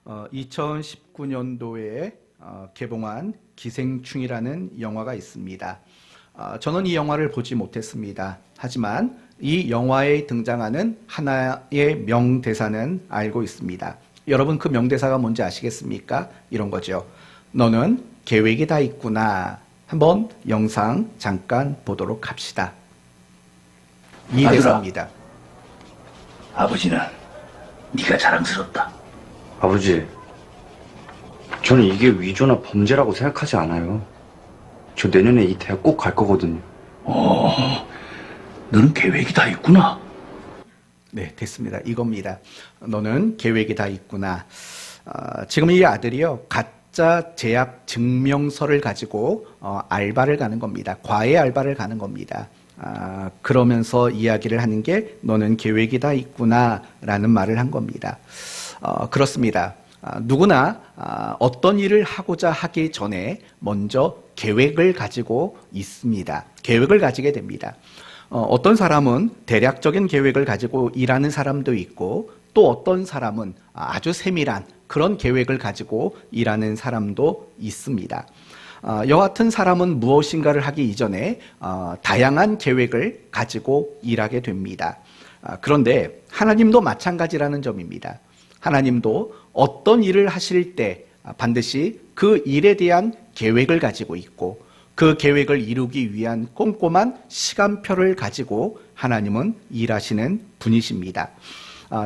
2019년도에 개봉한 기생충이라는 영화가 있습니다. 저는 이 영화를 보지 못했습니다. 하지만 이 영화에 등장하는 하나의 명대사는 알고 있습니다. 여러분 그 명대사가 뭔지 아시겠습니까? 이런 거죠. 너는 계획이 다 있구나. 한번 영상 잠깐 보도록 합시다. 이 대사입니다. 아버지는 네가 자랑스럽다. 아버지, 저는 이게 위조나 범죄라고 생각하지 않아요. 저 내년에 이 대학 꼭 갈 거거든요. 너는 계획이 다 있구나. 네, 됐습니다. 이겁니다. 너는 계획이 다 있구나. 지금 이 아들이요, 가짜 재학 증명서를 가지고 알바를 가는 겁니다. 과외 알바를 가는 겁니다. 그러면서 이야기를 하는 게 너는 계획이 다 있구나 라는 말을 한 겁니다. 그렇습니다. 누구나 어떤 일을 하고자 하기 전에 먼저 계획을 가지고 있습니다. 계획을 가지게 됩니다. 어떤 사람은 대략적인 계획을 가지고 일하는 사람도 있고 또 어떤 사람은 아주 세밀한 그런 계획을 가지고 일하는 사람도 있습니다. 여하튼 사람은 무엇인가를 하기 이전에 다양한 계획을 가지고 일하게 됩니다. 그런데 하나님도 마찬가지라는 점입니다. 하나님도 어떤 일을 하실 때 반드시 그 일에 대한 계획을 가지고 있고 그 계획을 이루기 위한 꼼꼼한 시간표를 가지고 하나님은 일하시는 분이십니다.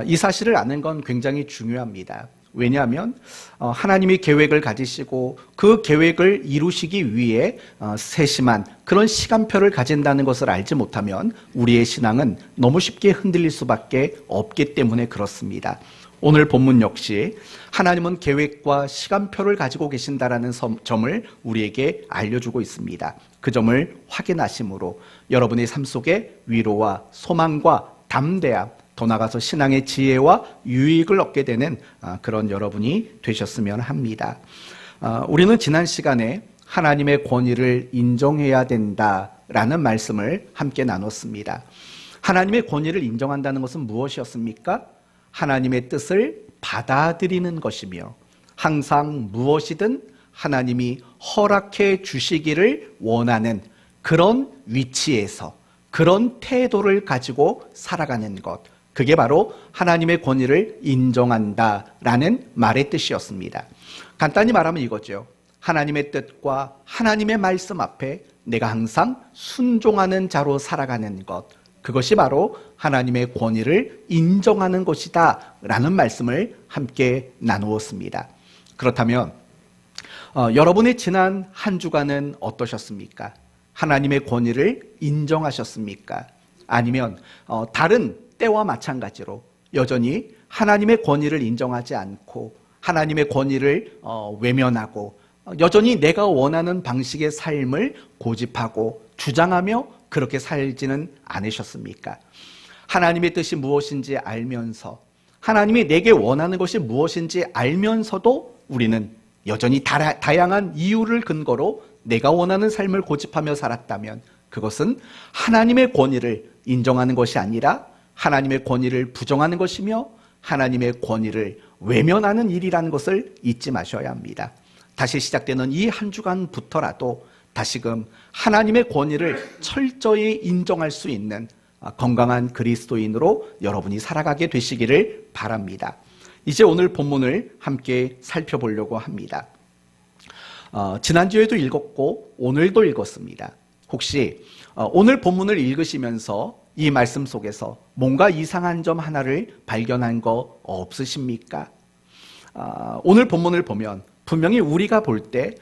이 사실을 아는 건 굉장히 중요합니다. 왜냐하면 하나님이 계획을 가지시고 그 계획을 이루시기 위해 세심한 그런 시간표를 가진다는 것을 알지 못하면 우리의 신앙은 너무 쉽게 흔들릴 수밖에 없기 때문에 그렇습니다. 오늘 본문 역시 하나님은 계획과 시간표를 가지고 계신다라는 점을 우리에게 알려주고 있습니다. 그 점을 확인하심으로 여러분의 삶 속에 위로와 소망과 담대함, 더 나아가서 신앙의 지혜와 유익을 얻게 되는 그런 여러분이 되셨으면 합니다. 우리는 지난 시간에 하나님의 권위를 인정해야 된다라는 말씀을 함께 나눴습니다. 하나님의 권위를 인정한다는 것은 무엇이었습니까? 하나님의 뜻을 받아들이는 것이며 항상 무엇이든 하나님이 허락해 주시기를 원하는 그런 위치에서 그런 태도를 가지고 살아가는 것, 그게 바로 하나님의 권위를 인정한다라는 말의 뜻이었습니다. 간단히 말하면 이거죠. 하나님의 뜻과 하나님의 말씀 앞에 내가 항상 순종하는 자로 살아가는 것, 그것이 바로 하나님의 권위를 인정하는 것이다 라는 말씀을 함께 나누었습니다. 그렇다면 여러분의 지난 한 주간은 어떠셨습니까? 하나님의 권위를 인정하셨습니까? 아니면 다른 때와 마찬가지로 여전히 하나님의 권위를 인정하지 않고 하나님의 권위를 외면하고 여전히 내가 원하는 방식의 삶을 고집하고 주장하며 그렇게 살지는 않으셨습니까? 하나님의 뜻이 무엇인지 알면서 하나님이 내게 원하는 것이 무엇인지 알면서도 우리는 여전히 다양한 이유를 근거로 내가 원하는 삶을 고집하며 살았다면 그것은 하나님의 권위를 인정하는 것이 아니라 하나님의 권위를 부정하는 것이며 하나님의 권위를 외면하는 일이라는 것을 잊지 마셔야 합니다. 다시 시작되는 이 한 주간부터라도 다시금 하나님의 권위를 철저히 인정할 수 있는 건강한 그리스도인으로 여러분이 살아가게 되시기를 바랍니다. 이제 오늘 본문을 함께 살펴보려고 합니다. 지난주에도 읽었고 오늘도 읽었습니다. 혹시 오늘 본문을 읽으시면서 이 말씀 속에서 뭔가 이상한 점 하나를 발견한 거 없으십니까? 오늘 본문을 보면 분명히 우리가 볼 때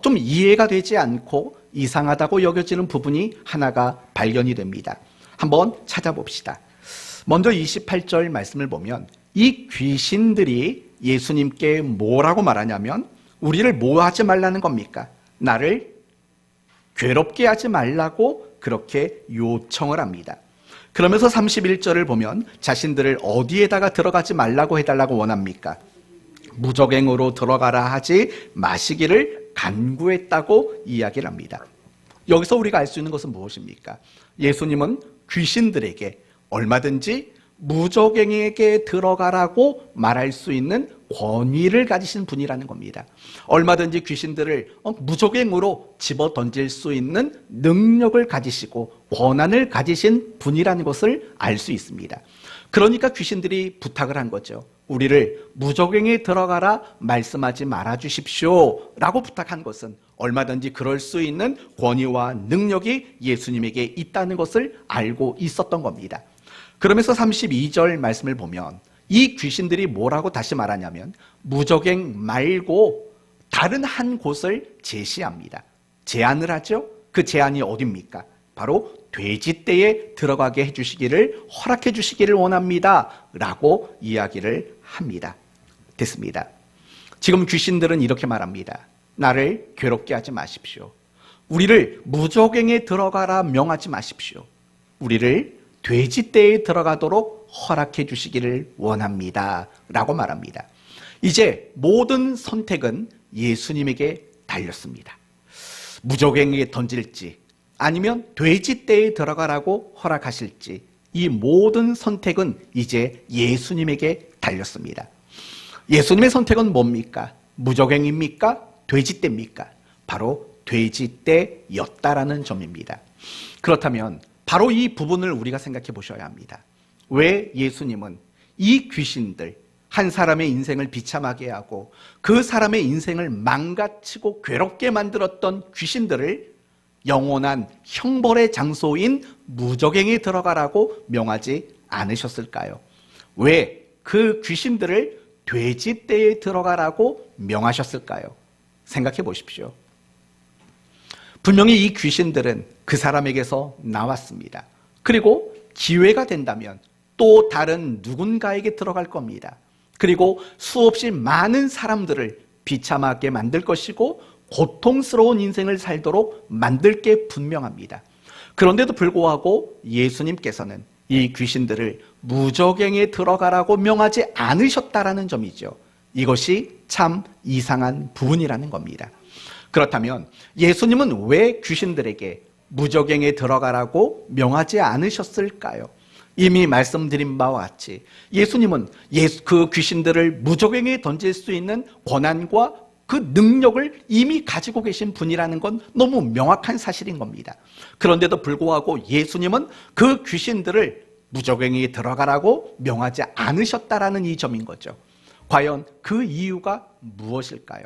좀 이해가 되지 않고 이상하다고 여겨지는 부분이 하나가 발견이 됩니다. 한번 찾아봅시다. 먼저 28절 말씀을 보면 이 귀신들이 예수님께 뭐라고 말하냐면 우리를 뭐 하지 말라는 겁니까? 나를 괴롭게 하지 말라고 그렇게 요청을 합니다. 그러면서 31절을 보면 자신들을 어디에다가 들어가지 말라고 해달라고 원합니까? 무적행으로 들어가라 하지 마시기를 간구했다고 이야기를 합니다. 여기서 우리가 알 수 있는 것은 무엇입니까? 예수님은 귀신들에게 얼마든지 무적행에게 들어가라고 말할 수 있는 권위를 가지신 분이라는 겁니다. 얼마든지 귀신들을 무적행으로 집어 던질 수 있는 능력을 가지시고 권한을 가지신 분이라는 것을 알 수 있습니다. 그러니까 귀신들이 부탁을 한 거죠. 우리를 무적행에 들어가라 말씀하지 말아 주십시오 라고 부탁한 것은 얼마든지 그럴 수 있는 권위와 능력이 예수님에게 있다는 것을 알고 있었던 겁니다. 그러면서 32절 말씀을 보면 이 귀신들이 뭐라고 다시 말하냐면 무적행 말고 다른 한 곳을 제시합니다. 제안을 하죠. 그 제안이 어디입니까? 바로 돼지떼에 들어가게 해주시기를 허락해 주시기를 원합니다 라고 이야기를 합니다. 됐습니다. 지금 귀신들은 이렇게 말합니다. 나를 괴롭게 하지 마십시오. 우리를 무적행에 들어가라 명하지 마십시오. 우리를 돼지떼에 들어가도록 허락해 주시기를 원합니다 라고 말합니다. 이제 모든 선택은 예수님에게 달렸습니다. 무적행에 던질지 아니면 돼지떼에 들어가라고 허락하실지 이 모든 선택은 이제 예수님에게 달렸습니다. 예수님의 선택은 뭡니까? 무적행입니까? 돼지떼입니까? 바로 돼지떼였다라는 점입니다. 그렇다면 바로 이 부분을 우리가 생각해 보셔야 합니다. 왜 예수님은 이 귀신들, 한 사람의 인생을 비참하게 하고 그 사람의 인생을 망가치고 괴롭게 만들었던 귀신들을 영원한 형벌의 장소인 무적행에 들어가라고 명하지 않으셨을까요? 왜 그 귀신들을 돼지떼에 들어가라고 명하셨을까요? 생각해 보십시오. 분명히 이 귀신들은 그 사람에게서 나왔습니다. 그리고 기회가 된다면 또 다른 누군가에게 들어갈 겁니다. 그리고 수없이 많은 사람들을 비참하게 만들 것이고 고통스러운 인생을 살도록 만들 게 분명합니다. 그런데도 불구하고 예수님께서는 이 귀신들을 무적행에 들어가라고 명하지 않으셨다라는 점이죠. 이것이 참 이상한 부분이라는 겁니다. 그렇다면 예수님은 왜 귀신들에게 무적행에 들어가라고 명하지 않으셨을까요? 이미 말씀드린 바와 같이 예수님은 그 귀신들을 무적행에 던질 수 있는 권한과 그 능력을 이미 가지고 계신 분이라는 건 너무 명확한 사실인 겁니다. 그런데도 불구하고 예수님은 그 귀신들을 무적행에 들어가라고 명하지 않으셨다라는 이 점인 거죠. 과연 그 이유가 무엇일까요?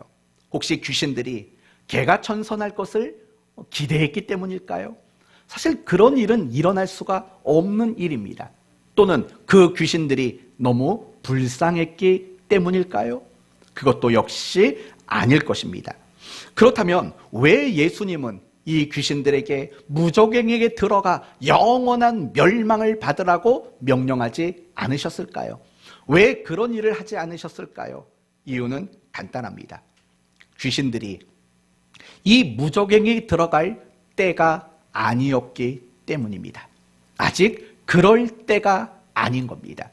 혹시 귀신들이 개가천선할 것을 기대했기 때문일까요? 사실 그런 일은 일어날 수가 없는 일입니다. 또는 그 귀신들이 너무 불쌍했기 때문일까요? 그것도 역시 아닐 것입니다. 그렇다면 왜 예수님은 이 귀신들에게 무적행에게 들어가 영원한 멸망을 받으라고 명령하지 않으셨을까요? 왜 그런 일을 하지 않으셨을까요? 이유는 간단합니다. 귀신들이 이 무적행에 들어갈 때가 아니었기 때문입니다. 아직 그럴 때가 아닌 겁니다.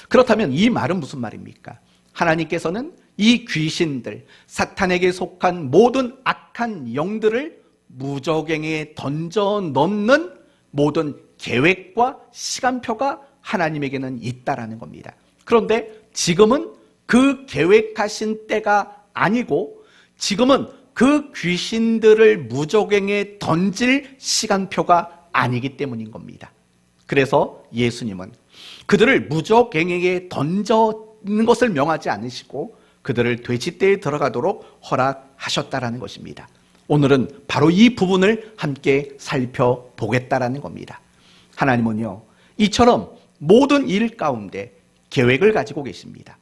그렇다면 이 말은 무슨 말입니까? 하나님께서는 이 귀신들, 사탄에게 속한 모든 악한 영들을 무적행에 던져 넣는 모든 계획과 시간표가 하나님에게는 있다라는 겁니다. 그런데 지금은 그 계획하신 때가 아니고 지금은 그 귀신들을 무적행에 던질 시간표가 아니기 때문인 겁니다. 그래서 예수님은 그들을 무적행에게 던져는 것을 명하지 않으시고 그들을 돼지떼에 들어가도록 허락하셨다라는 것입니다. 오늘은 바로 이 부분을 함께 살펴보겠다라는 겁니다. 하나님은요, 이처럼 모든 일 가운데 계획을 가지고 계십니다.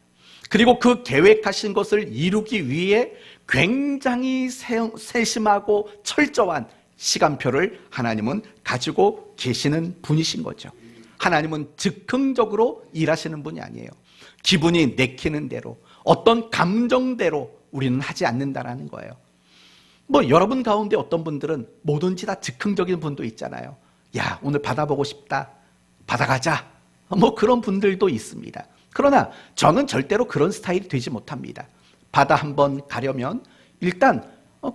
그리고 그 계획하신 것을 이루기 위해 굉장히 세심하고 철저한 시간표를 하나님은 가지고 계시는 분이신 거죠. 하나님은 즉흥적으로 일하시는 분이 아니에요. 기분이 내키는 대로, 어떤 감정대로 우리는 하지 않는다라는 거예요. 여러분 가운데 어떤 분들은 뭐든지 다 즉흥적인 분도 있잖아요. 야, 오늘 바다 보고 싶다. 바다 가자. 그런 분들도 있습니다. 그러나 저는 절대로 그런 스타일이 되지 못합니다. 바다 한번 가려면 일단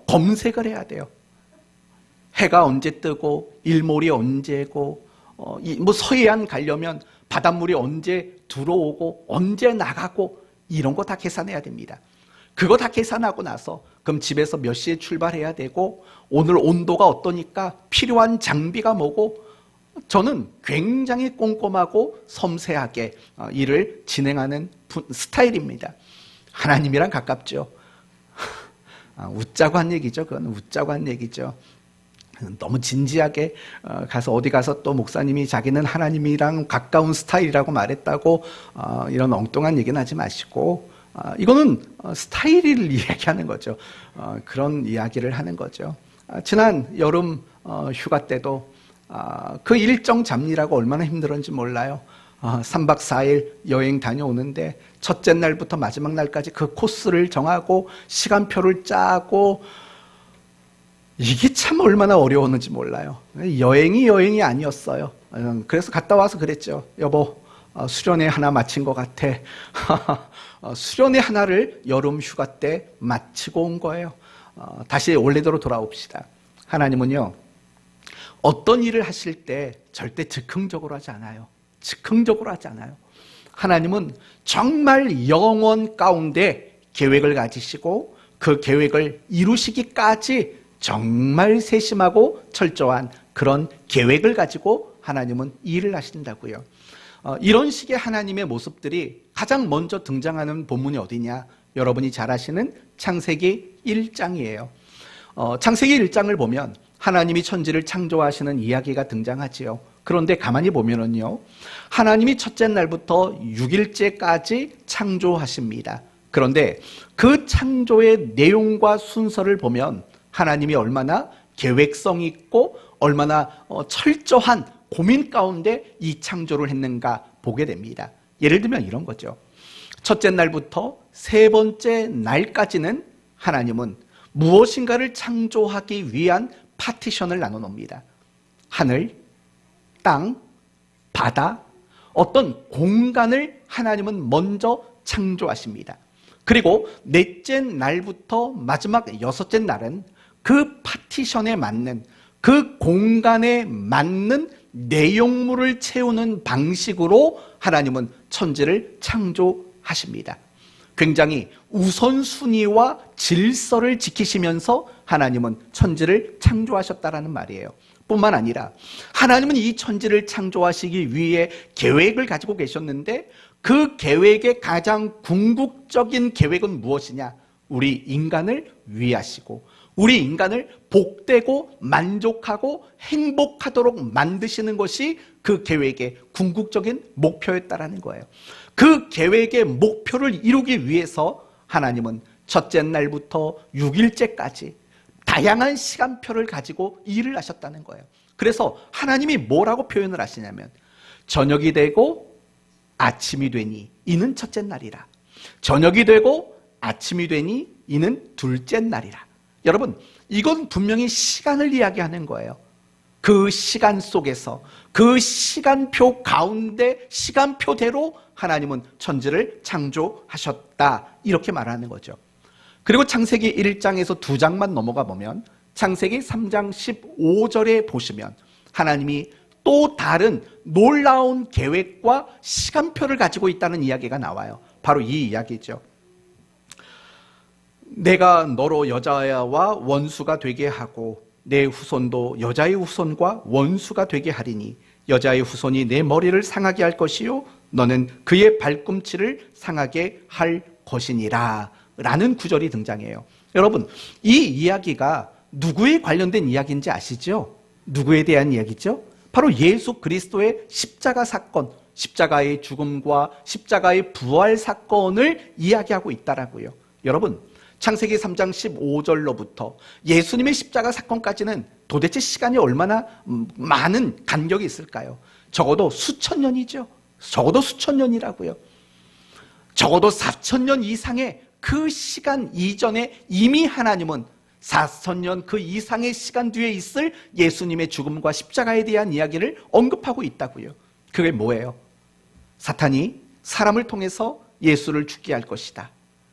검색을 해야 돼요. 해가 언제 뜨고 일몰이 언제고 서해안 가려면 바닷물이 언제 들어오고 언제 나가고 이런 거 다 계산해야 됩니다. 그거 다 계산하고 나서 그럼 집에서 몇 시에 출발해야 되고 오늘 온도가 어떠니까 필요한 장비가 뭐고, 저는 굉장히 꼼꼼하고 섬세하게 일을 진행하는 스타일입니다. 하나님이랑 가깝죠. 웃자고 한 얘기죠. 그건 웃자고 한 얘기죠. 너무 진지하게 가서 어디 가서 또 목사님이 자기는 하나님이랑 가까운 스타일이라고 말했다고 이런 엉뚱한 얘기는 하지 마시고, 이거는 스타일을 이야기하는 거죠. 그런 이야기를 하는 거죠. 지난 여름 휴가 때도 그 일정 잡느라고 얼마나 힘들었는지 몰라요. 3박 4일 여행 다녀오는데 첫째 날부터 마지막 날까지 그 코스를 정하고 시간표를 짜고, 이게 참 얼마나 어려웠는지 몰라요. 여행이 아니었어요. 그래서 갔다 와서 그랬죠. 여보, 수련회 하나 마친 것 같아. 수련회 하나를 여름 휴가 때 마치고 온 거예요. 다시 원래대로 돌아옵시다. 하나님은요, 어떤 일을 하실 때 절대 즉흥적으로 하지 않아요. 즉흥적으로 하지 않아요. 하나님은 정말 영원 가운데 계획을 가지시고 그 계획을 이루시기까지 정말 세심하고 철저한 그런 계획을 가지고 하나님은 일을 하신다고요. 이런 식의 하나님의 모습들이 가장 먼저 등장하는 본문이 어디냐? 여러분이 잘 아시는 창세기 1장이에요. 창세기 1장을 보면 하나님이 천지를 창조하시는 이야기가 등장하지요. 그런데 가만히 보면은요, 하나님이 첫째 날부터 6일째까지 창조하십니다. 그런데 그 창조의 내용과 순서를 보면 하나님이 얼마나 계획성 있고 얼마나 철저한 고민 가운데 이 창조를 했는가 보게 됩니다. 예를 들면 이런 거죠. 첫째 날부터 세 번째 날까지는 하나님은 무엇인가를 창조하기 위한 파티션을 나눠 놓습니다. 하늘, 땅, 바다, 어떤 공간을 하나님은 먼저 창조하십니다. 그리고 넷째 날부터 마지막 여섯째 날은 그 파티션에 맞는, 그 공간에 맞는 내용물을 채우는 방식으로 하나님은 천지를 창조하십니다. 굉장히 우선순위와 질서를 지키시면서 하나님은 천지를 창조하셨다라는 말이에요. 뿐만 아니라 하나님은 이 천지를 창조하시기 위해 계획을 가지고 계셨는데 그 계획의 가장 궁극적인 계획은 무엇이냐? 우리 인간을 위하시고 우리 인간을 복되고 만족하고 행복하도록 만드시는 것이 그 계획의 궁극적인 목표였다라는 거예요. 그 계획의 목표를 이루기 위해서 하나님은 첫째 날부터 6일째까지 다양한 시간표를 가지고 일을 하셨다는 거예요. 그래서 하나님이 뭐라고 표현을 하시냐면 저녁이 되고 아침이 되니 이는 첫째 날이라. 저녁이 되고 아침이 되니 이는 둘째 날이라. 여러분, 이건 분명히 시간을 이야기하는 거예요. 그 시간 속에서 그 시간표 가운데 시간표대로 하나님은 천지를 창조하셨다, 이렇게 말하는 거죠. 그리고 창세기 1장에서 2장만 넘어가 보면 창세기 3장 15절에 보시면 하나님이 또 다른 놀라운 계획과 시간표를 가지고 있다는 이야기가 나와요. 바로 이 이야기죠. 내가 너로 여자와 원수가 되게 하고 내 후손도 여자의 후손과 원수가 되게 하리니 여자의 후손이 내 머리를 상하게 할 것이요 너는 그의 발꿈치를 상하게 할 것이니라 라는 구절이 등장해요. 여러분, 이 이야기가 누구에 관련된 이야기인지 아시죠? 누구에 대한 이야기죠? 바로 예수 그리스도의 십자가 사건, 십자가의 죽음과 십자가의 부활 사건을 이야기하고 있다라고요. 여러분, 창세기 3장 15절로부터 예수님의 십자가 사건까지는 도대체 시간이 얼마나 많은 간격이 있을까요? 적어도 수천 년이죠. 적어도 수천 년이라고요. 적어도 4,000년 이상의 그 시간 이전에 이미 하나님은 4,000년 그 이상의 시간 뒤에 있을 예수님의 죽음과 십자가에 대한 이야기를 언급하고 있다고요. 그게 뭐예요? 사탄이 사람을 통해서 예수를 죽게 할 것이다.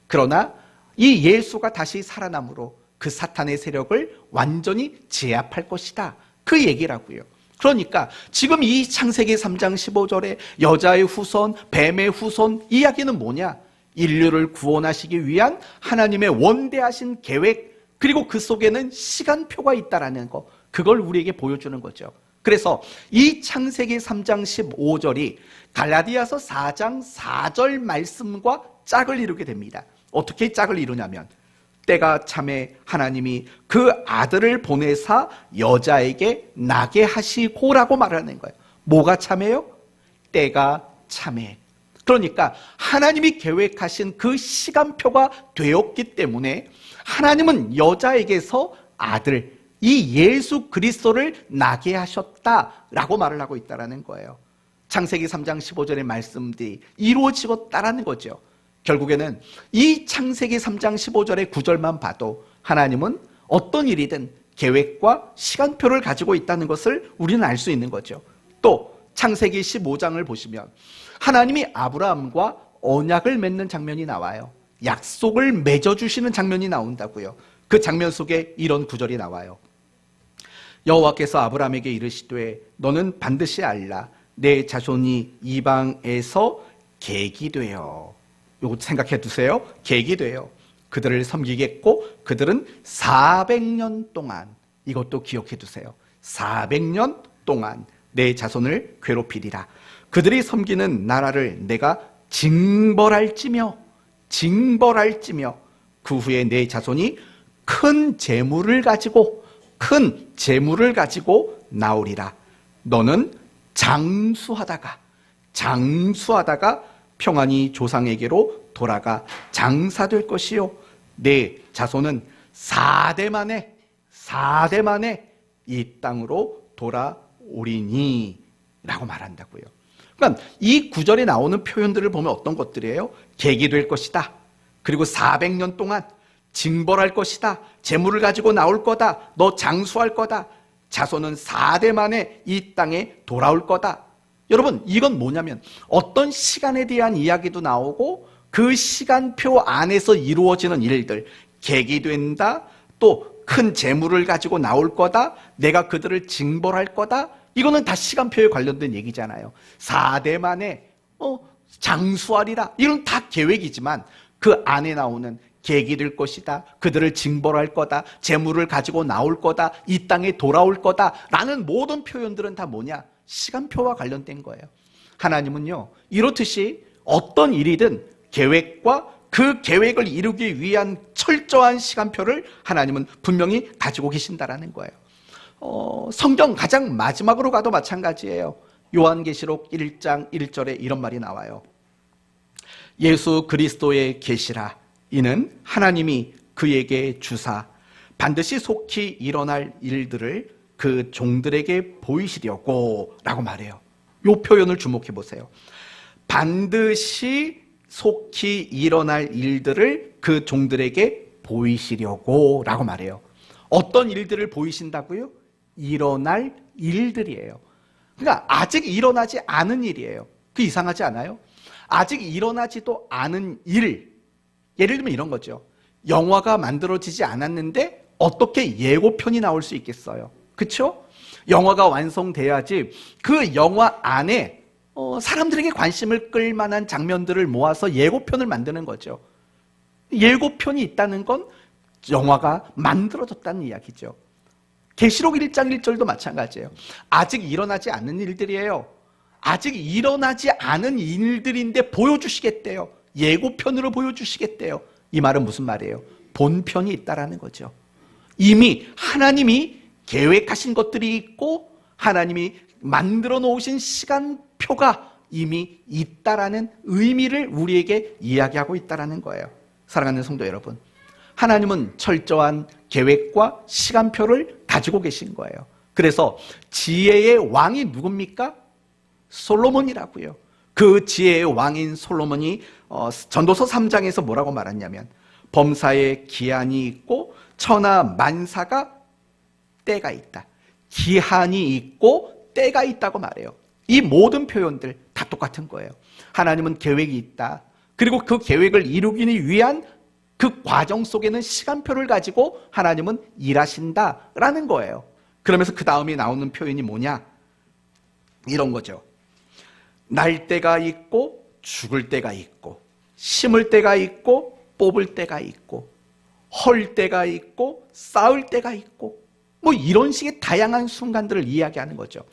그러나 이 예수가 다시 살아남으로 그 사탄의 세력을 완전히 제압할 것이다. 그 얘기라고요. 그러니까 지금 이 창세기 3장 15절에 여자의 후손, 뱀의 후손 이야기는 뭐냐? 인류를 구원하시기 위한 하나님의 원대하신 계획, 그리고 그 속에는 시간표가 있다라는 거, 그걸 우리에게 보여주는 거죠. 그래서 이 창세기 3장 15절이 갈라디아서 4장 4절 말씀과 짝을 이루게 됩니다. 어떻게 짝을 이루냐면, 때가 참에 하나님이 그 아들을 보내사 여자에게 나게 하시고라고 말하는 거예요. 뭐가 참에요? 때가 참에. 그러니까 하나님이 계획하신 그 시간표가 되었기 때문에 하나님은 여자에게서 아들, 이 예수 그리스도를 나게 하셨다라고 말을 하고 있다는 거예요. 창세기 3장 15절의 말씀들이 이루어지었다라는 거죠. 결국에는 이 창세기 3장 15절의 구절만 봐도 하나님은 어떤 일이든 계획과 시간표를 가지고 있다는 것을 우리는 알 수 있는 거죠. 또 창세기 15장을 보시면 하나님이 아브라함과 언약을 맺는 장면이 나와요. 약속을 맺어주시는 장면이 나온다고요. 그 장면 속에 이런 구절이 나와요. 여호와께서 아브라함에게 이르시되 너는 반드시 알라 내 자손이 이방에서 객이 되어, 요거 생각해 두세요. 객이 되어 그들을 섬기겠고 그들은 400년 동안, 이것도 기억해 두세요. 400년 동안 내 자손을 괴롭히리라. 그들이 섬기는 나라를 내가 징벌할지며 그 후에 내 자손이 큰 재물을 가지고 나오리라. 너는 장수하다가 평안히 조상에게로 돌아가 장사될 것이요 내 자손은 4대 만에 이 땅으로 돌아오리니 라고 말한다고요. 그러니까 이 구절에 나오는 표현들을 보면 어떤 것들이에요? 객이 될 것이다, 그리고 400년 동안 징벌할 것이다, 재물을 가지고 나올 거다, 너 장수할 거다, 자손은 4대 만에 이 땅에 돌아올 거다. 여러분, 이건 뭐냐면 어떤 시간에 대한 이야기도 나오고 그 시간표 안에서 이루어지는 일들, 객이 된다, 또 큰 재물을 가지고 나올 거다, 내가 그들을 징벌할 거다, 이거는 다 시간표에 관련된 얘기잖아요. 4대 만에 장수하리라, 이건 다 계획이지만 그 안에 나오는 객이 될 것이다, 그들을 징벌할 거다, 재물을 가지고 나올 거다, 이 땅에 돌아올 거다 라는 모든 표현들은 다 뭐냐? 시간표와 관련된 거예요. 하나님은요, 이렇듯이 어떤 일이든 계획과 그 계획을 이루기 위한 철저한 시간표를 하나님은 분명히 가지고 계신다라는 거예요. 성경 가장 마지막으로 가도 마찬가지예요. 요한계시록 1장 1절에 이런 말이 나와요. 예수 그리스도의 계시라. 이는 하나님이 그에게 주사 반드시 속히 일어날 일들을 그 종들에게 보이시려고 라고 말해요. 이 표현을 주목해 보세요. 반드시 속히 일어날 일들을 그 종들에게 보이시려고 라고 말해요. 어떤 일들을 보이신다고요? 일어날 일들이에요. 그러니까 아직 일어나지 않은 일이에요. 그 이상하지 않아요? 아직 일어나지도 않은 일, 예를 들면 이런 거죠. 영화가 만들어지지 않았는데 어떻게 예고편이 나올 수 있겠어요? 그렇죠? 영화가 완성돼야지 그 영화 안에 사람들에게 관심을 끌 만한 장면들을 모아서 예고편을 만드는 거죠. 예고편이 있다는 건 영화가 만들어졌다는 이야기죠. 계시록 1장 1절도 마찬가지예요. 아직 일어나지 않은 일들이에요. 아직 일어나지 않은 일들인데 보여주시겠대요. 예고편으로 보여주시겠대요. 이 말은 무슨 말이에요? 본편이 있다라는 거죠. 이미 하나님이 계획하신 것들이 있고 하나님이 만들어 놓으신 시간표가 이미 있다라는 의미를 우리에게 이야기하고 있다라는 거예요. 사랑하는 성도 여러분, 하나님은 철저한 계획과 시간표를 가지고 계신 거예요. 그래서 지혜의 왕이 누굽니까? 솔로몬이라고요. 그 지혜의 왕인 솔로몬이 전도서 3장에서 뭐라고 말했냐면 범사에 기한이 있고 천하 만사가 때가 있다. 기한이 있고 때가 있다고 말해요. 이 모든 표현들 다 똑같은 거예요. 하나님은 계획이 있다. 그리고 그 계획을 이루기 위한 그 과정 속에는 시간표를 가지고 하나님은 일하신다라는 거예요. 그러면서 그 다음에 나오는 표현이 뭐냐? 이런 거죠. 날 때가 있고 죽을 때가 있고, 심을 때가 있고 뽑을 때가 있고, 헐 때가 있고 쌓을 때가 있고, 뭐 이런 식의 다양한 순간들을 이야기하는 거죠.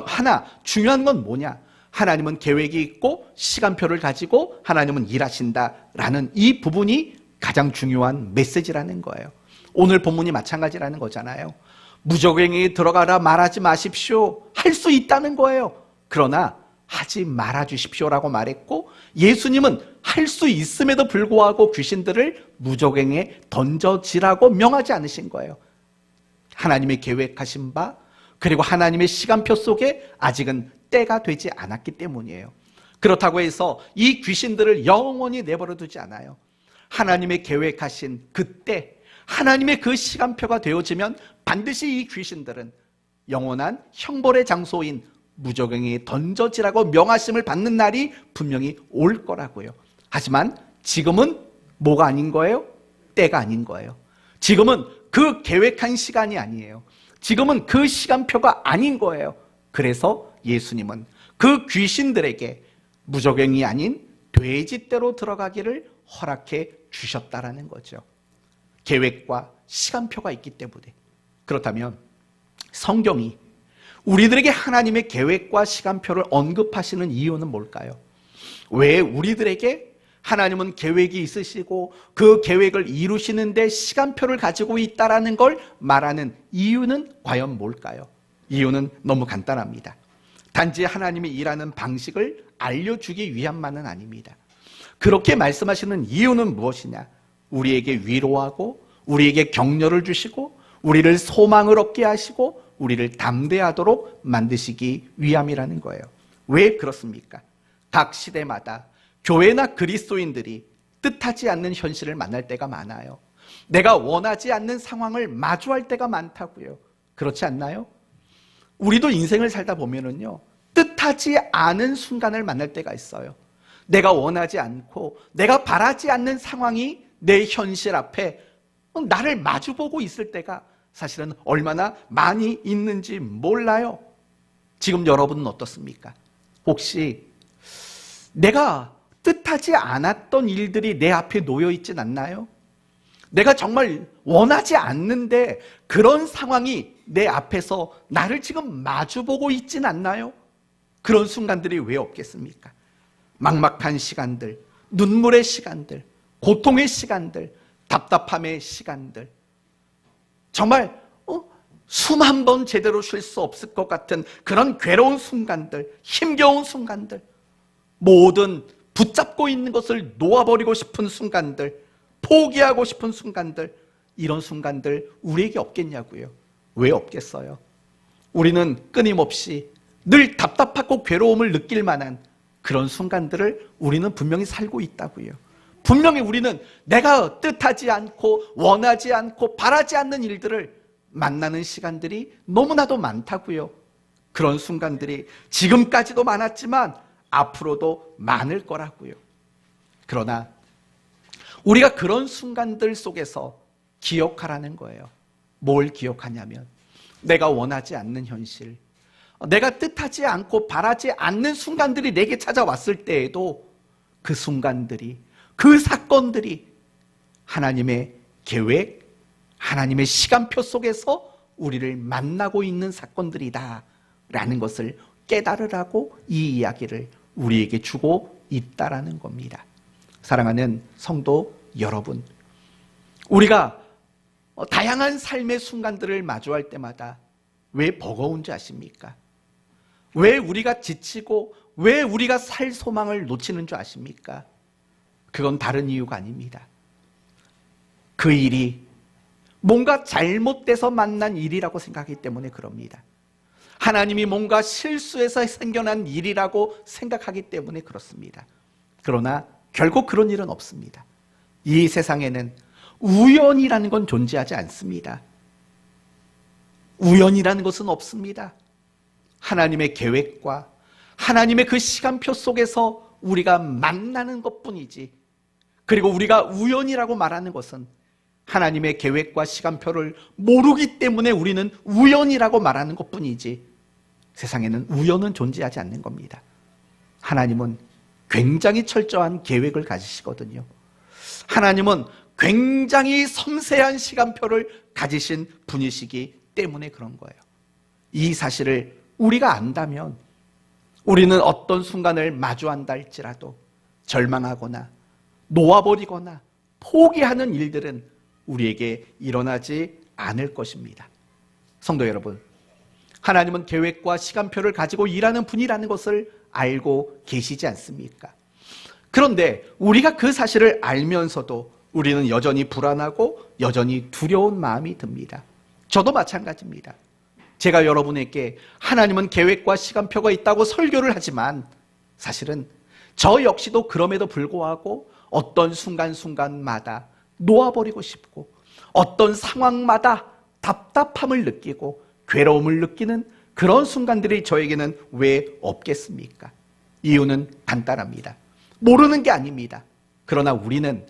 하나 중요한 건 뭐냐? 하나님은 계획이 있고 시간표를 가지고 하나님은 일하신다라는 이 부분이 가장 중요한 메시지라는 거예요. 오늘 본문이 마찬가지라는 거잖아요. 무적행에 들어가라 말하지 마십시오. 할 수 있다는 거예요. 그러나 하지 말아 주십시오라고 말했고, 예수님은 할 수 있음에도 불구하고 귀신들을 무적행에 던져지라고 명하지 않으신 거예요. 하나님의 계획하신 바, 그리고 하나님의 시간표 속에 아직은 때가 되지 않았기 때문이에요. 그렇다고 해서 이 귀신들을 영원히 내버려 두지 않아요. 하나님의 계획하신 그때, 하나님의 그 시간표가 되어지면 반드시 이 귀신들은 영원한 형벌의 장소인 무적행에 던져지라고 명하심을 받는 날이 분명히 올 거라고요. 하지만 지금은 뭐가 아닌 거예요? 때가 아닌 거예요. 지금은 그 계획한 시간이 아니에요. 지금은 그 시간표가 아닌 거예요. 그래서 예수님은 그 귀신들에게 무적행이 아닌 돼지떼로 들어가기를 허락해 주셨다라는 거죠. 계획과 시간표가 있기 때문에. 그렇다면 성경이 우리들에게 하나님의 계획과 시간표를 언급하시는 이유는 뭘까요? 왜 우리들에게 하나님은 계획이 있으시고 그 계획을 이루시는데 시간표를 가지고 있다는 걸 말하는 이유는 과연 뭘까요? 이유는 너무 간단합니다. 단지 하나님이 일하는 방식을 알려주기 위함만은 아닙니다. 그렇게 말씀하시는 이유는 무엇이냐? 우리에게 위로하고 우리에게 격려를 주시고 우리를 소망을 얻게 하시고 우리를 담대하도록 만드시기 위함이라는 거예요. 왜 그렇습니까? 각 시대마다 교회나 그리스도인들이 뜻하지 않는 현실을 만날 때가 많아요. 내가 원하지 않는 상황을 마주할 때가 많다고요. 그렇지 않나요? 우리도 인생을 살다 보면은요, 뜻하지 않은 순간을 만날 때가 있어요. 내가 원하지 않고 내가 바라지 않는 상황이 내 현실 앞에 나를 마주보고 있을 때가 사실은 얼마나 많이 있는지 몰라요. 지금 여러분은 어떻습니까? 혹시 내가 뜻하지 않았던 일들이 내 앞에 놓여 있진 않나요? 내가 정말 원하지 않는데 그런 상황이 내 앞에서 나를 지금 마주보고 있진 않나요? 그런 순간들이 왜 없겠습니까? 막막한 시간들, 눈물의 시간들, 고통의 시간들, 답답함의 시간들, 정말 숨 한 번 제대로 쉴 수 없을 것 같은 그런 괴로운 순간들, 힘겨운 순간들, 모든 붙잡고 있는 것을 놓아버리고 싶은 순간들, 포기하고 싶은 순간들, 이런 순간들 우리에게 없겠냐고요. 왜 없겠어요? 우리는 끊임없이 늘 답답하고 괴로움을 느낄 만한 그런 순간들을 우리는 분명히 살고 있다고요. 분명히 우리는 내가 뜻하지 않고 원하지 않고 바라지 않는 일들을 만나는 시간들이 너무나도 많다고요. 그런 순간들이 지금까지도 많았지만 앞으로도 많을 거라고요. 그러나 우리가 그런 순간들 속에서 기억하라는 거예요. 뭘 기억하냐면 내가 원하지 않는 현실, 내가 뜻하지 않고 바라지 않는 순간들이 내게 찾아왔을 때에도 그 순간들이, 그 사건들이 하나님의 계획, 하나님의 시간표 속에서 우리를 만나고 있는 사건들이다 라는 것을 깨달으라고 이 이야기를 우리에게 주고 있다라는 겁니다. 사랑하는 성도 여러분, 우리가 다양한 삶의 순간들을 마주할 때마다 왜 버거운지 아십니까? 왜 우리가 지치고 왜 우리가 살 소망을 놓치는 줄 아십니까? 그건 다른 이유가 아닙니다. 그 일이 뭔가 잘못돼서 만난 일이라고 생각하기 때문에 그럽니다. 하나님이 뭔가 실수해서 생겨난 일이라고 생각하기 때문에 그렇습니다. 그러나 결국 그런 일은 없습니다. 이 세상에는 우연이라는 건 존재하지 않습니다. 우연이라는 것은 없습니다. 하나님의 계획과 하나님의 그 시간표 속에서 우리가 만나는 것뿐이지, 그리고 우리가 우연이라고 말하는 것은 하나님의 계획과 시간표를 모르기 때문에 우리는 우연이라고 말하는 것뿐이지, 세상에는 우연은 존재하지 않는 겁니다. 하나님은 굉장히 철저한 계획을 가지시거든요. 하나님은 굉장히 섬세한 시간표를 가지신 분이시기 때문에 그런 거예요. 이 사실을 우리가 안다면 우리는 어떤 순간을 마주한다 할지라도 절망하거나 놓아버리거나 포기하는 일들은 우리에게 일어나지 않을 것입니다. 성도 여러분, 하나님은 계획과 시간표를 가지고 일하는 분이라는 것을 알고 계시지 않습니까? 그런데 우리가 그 사실을 알면서도 우리는 여전히 불안하고 여전히 두려운 마음이 듭니다. 저도 마찬가지입니다. 제가 여러분에게 하나님은 계획과 시간표가 있다고 설교를 하지만 사실은 저 역시도 그럼에도 불구하고 어떤 순간순간마다 놓아버리고 싶고 어떤 상황마다 답답함을 느끼고 괴로움을 느끼는 그런 순간들이 저에게는 왜 없겠습니까? 이유는 간단합니다. 모르는 게 아닙니다. 그러나 우리는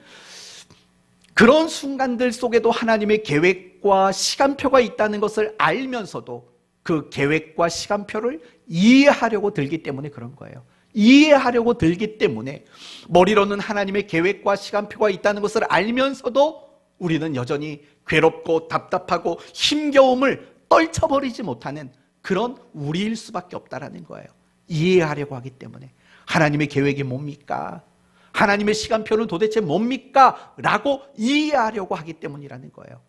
그런 순간들 속에도 하나님의 계획과 시간표가 있다는 것을 알면서도 그 계획과 시간표를 이해하려고 들기 때문에 그런 거예요. 이해하려고 들기 때문에 머리로는 하나님의 계획과 시간표가 있다는 것을 알면서도 우리는 여전히 괴롭고 답답하고 힘겨움을 떨쳐버리지 못하는 그런 우리일 수밖에 없다라는 거예요. 이해하려고 하기 때문에. 하나님의 계획이 뭡니까? 하나님의 시간표는 도대체 뭡니까? 라고 이해하려고 하기 때문이라는 거예요.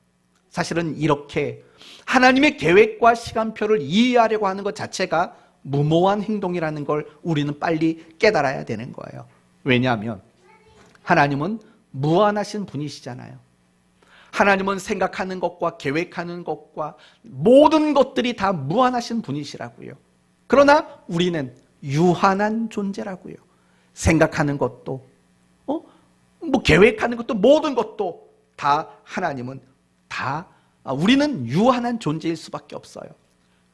사실은 이렇게 하나님의 계획과 시간표를 이해하려고 하는 것 자체가 무모한 행동이라는 걸 우리는 빨리 깨달아야 되는 거예요. 왜냐하면 하나님은 무한하신 분이시잖아요. 하나님은 생각하는 것과 계획하는 것과 모든 것들이 다 무한하신 분이시라고요. 그러나 우리는 유한한 존재라고요. 생각하는 것도 계획하는 것도 모든 것도 다 하나님은 다 우리는 유한한 존재일 수밖에 없어요.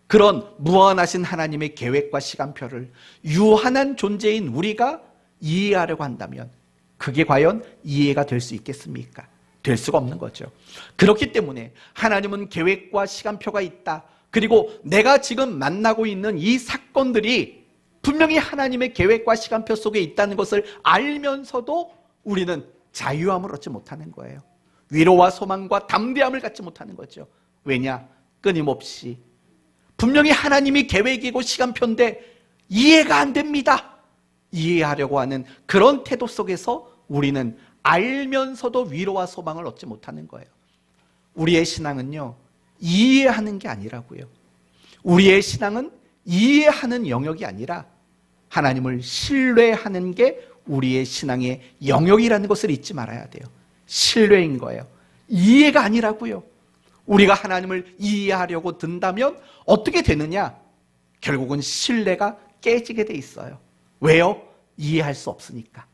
그런 무한하신 하나님의 계획과 시간표를 유한한 존재인 우리가 이해하려고 한다면 그게 과연 이해가 될 수 있겠습니까? 될 수가 없는 거죠. 그렇기 때문에 하나님은 계획과 시간표가 있다. 그리고 내가 지금 만나고 있는 이 사건들이 분명히 하나님의 계획과 시간표 속에 있다는 것을 알면서도 우리는 자유함을 얻지 못하는 거예요. 위로와 소망과 담대함을 갖지 못하는 거죠. 왜냐? 끊임없이 분명히 하나님이 계획이고 시간표인데 이해가 안 됩니다. 이해하려고 하는 그런 태도 속에서 우리는 알면서도 위로와 소망을 얻지 못하는 거예요. 우리의 신앙은요, 이해하는 게 아니라고요. 우리의 신앙은 이해하는 영역이 아니라 하나님을 신뢰하는 게 우리의 신앙의 영역이라는 것을 잊지 말아야 돼요. 신뢰인 거예요. 이해가 아니라고요. 우리가 하나님을 이해하려고 든다면 어떻게 되느냐? 결국은 신뢰가 깨지게 돼 있어요. 왜요? 이해할 수 없으니까.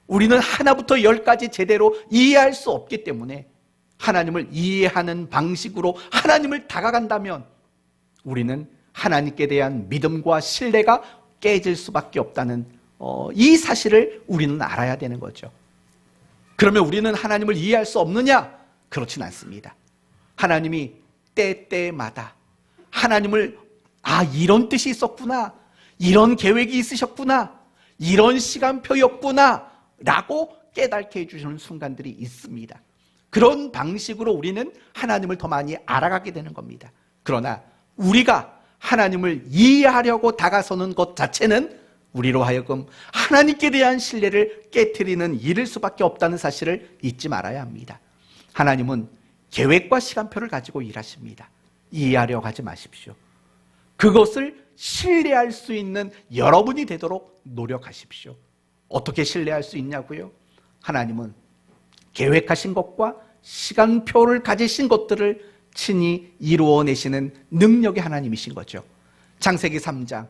우리는 하나부터 열까지 제대로 이해할 수 없기 때문에 하나님을 이해하는 방식으로 하나님을 다가간다면 우리는 하나님께 대한 믿음과 신뢰가 깨질 수밖에 없다는 이 사실을 우리는 알아야 되는 거죠. 그러면 우리는 하나님을 이해할 수 없느냐? 그렇진 않습니다. 하나님이 때때마다 하나님을 이런 뜻이 있었구나, 이런 계획이 있으셨구나, 이런 시간표였구나 라고 깨닫게 해주시는 순간들이 있습니다. 그런 방식으로 우리는 하나님을 더 많이 알아가게 되는 겁니다. 그러나 우리가 하나님을 이해하려고 다가서는 것 자체는 우리로 하여금 하나님께 대한 신뢰를 깨트리는 일일 수밖에 없다는 사실을 잊지 말아야 합니다. 하나님은 계획과 시간표를 가지고 일하십니다. 이해하려고 하지 마십시오. 그것을 신뢰할 수 있는 여러분이 되도록 노력하십시오. 어떻게 신뢰할 수 있냐고요? 하나님은 계획하신 것과 시간표를 가지신 것들을 친히 이루어내시는 능력의 하나님이신 거죠. 창세기 3장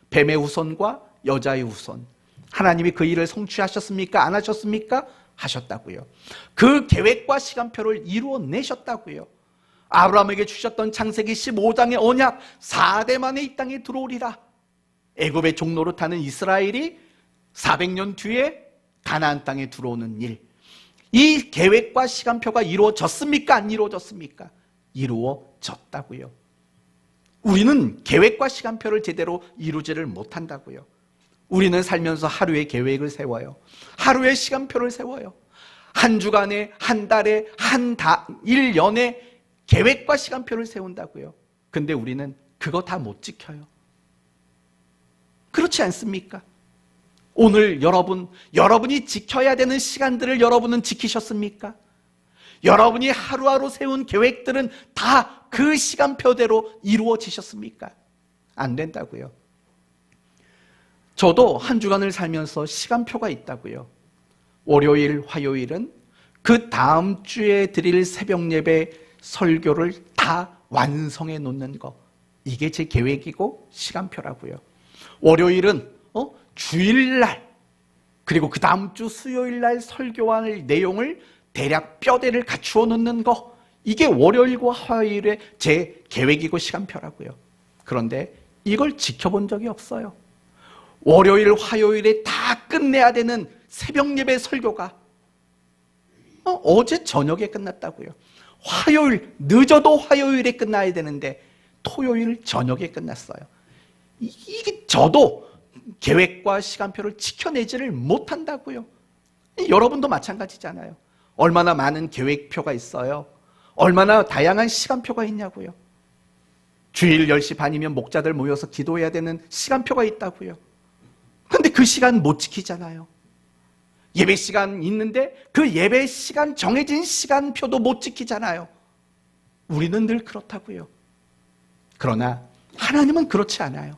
뱀의 후손과 여자의 후손, 하나님이 그 일을 성취하셨습니까? 안 하셨습니까? 하셨다고요. 그 계획과 시간표를 이루어내셨다고요. 아브라함에게 주셨던 창세기 15장의 언약, 4대 만에 이 땅에 들어오리라. 애굽의 종로로 타는 이스라엘이 400년 뒤에 가나안 땅에 들어오는 일, 이 계획과 시간표가 이루어졌습니까? 안 이루어졌습니까? 이루어졌다고요. 우리는 계획과 시간표를 제대로 이루지를 못한다고요. 우리는 살면서 하루의 계획을 세워요. 하루의 시간표를 세워요. 한 주간에, 한 달에, 1년에 계획과 시간표를 세운다고요. 근데 우리는 그거 다 못 지켜요. 그렇지 않습니까? 오늘 여러분이 지켜야 되는 시간들을 여러분은 지키셨습니까? 여러분이 하루하루 세운 계획들은 다 그 시간표대로 이루어지셨습니까? 안 된다고요. 저도 한 주간을 살면서 시간표가 있다고요. 월요일, 화요일은 그 다음 주에 드릴 새벽 예배 설교를 다 완성해 놓는 거. 이게 제 계획이고 시간표라고요. 월요일은 주일날, 그리고 그 다음 주 수요일날 설교할 내용을 대략 뼈대를 갖추어 놓는 거. 이게 월요일과 화요일의 제 계획이고 시간표라고요. 그런데 이걸 지켜본 적이 없어요. 월요일, 화요일에 다 끝내야 되는 새벽 예배 설교가 어제 저녁에 끝났다고요. 늦어도 화요일에 끝나야 되는데 토요일 저녁에 끝났어요. 이게 저도 계획과 시간표를 지켜내지를 못한다고요. 여러분도 마찬가지잖아요. 얼마나 많은 계획표가 있어요. 얼마나 다양한 시간표가 있냐고요. 주일 10시 반이면 목자들 모여서 기도해야 되는 시간표가 있다고요. 근데 그 시간 못 지키잖아요. 예배 시간 있는데 그 예배 시간, 정해진 시간표도 못 지키잖아요. 우리는 늘 그렇다고요. 그러나 하나님은 그렇지 않아요.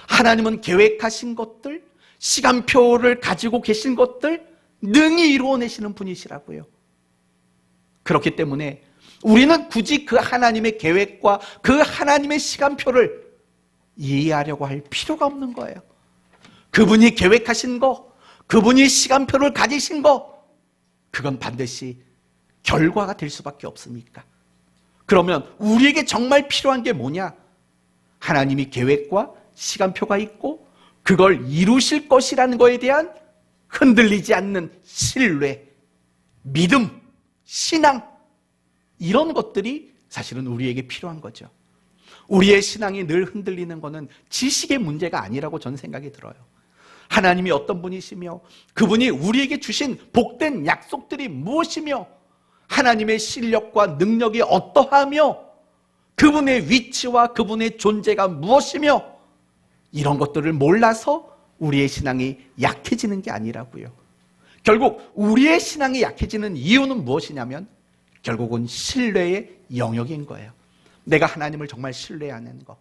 하나님은 계획하신 것들, 시간표를 가지고 계신 것들 능히 이루어내시는 분이시라고요. 그렇기 때문에 우리는 굳이 그 하나님의 계획과 그 하나님의 시간표를 이해하려고 할 필요가 없는 거예요. 그분이 계획하신 거, 그분이 시간표를 가지신 거, 그건 반드시 결과가 될 수밖에 없으니까. 그러면 우리에게 정말 필요한 게 뭐냐? 하나님이 계획과 시간표가 있고 그걸 이루실 것이라는 것에 대한 흔들리지 않는 신뢰, 믿음, 신앙, 이런 것들이 사실은 우리에게 필요한 거죠. 우리의 신앙이 늘 흔들리는 것은 지식의 문제가 아니라고 저는 생각이 들어요. 하나님이 어떤 분이시며 그분이 우리에게 주신 복된 약속들이 무엇이며 하나님의 실력과 능력이 어떠하며 그분의 위치와 그분의 존재가 무엇이며 이런 것들을 몰라서 우리의 신앙이 약해지는 게 아니라고요. 결국 우리의 신앙이 약해지는 이유는 무엇이냐면 결국은 신뢰의 영역인 거예요. 내가 하나님을 정말 신뢰하는 것,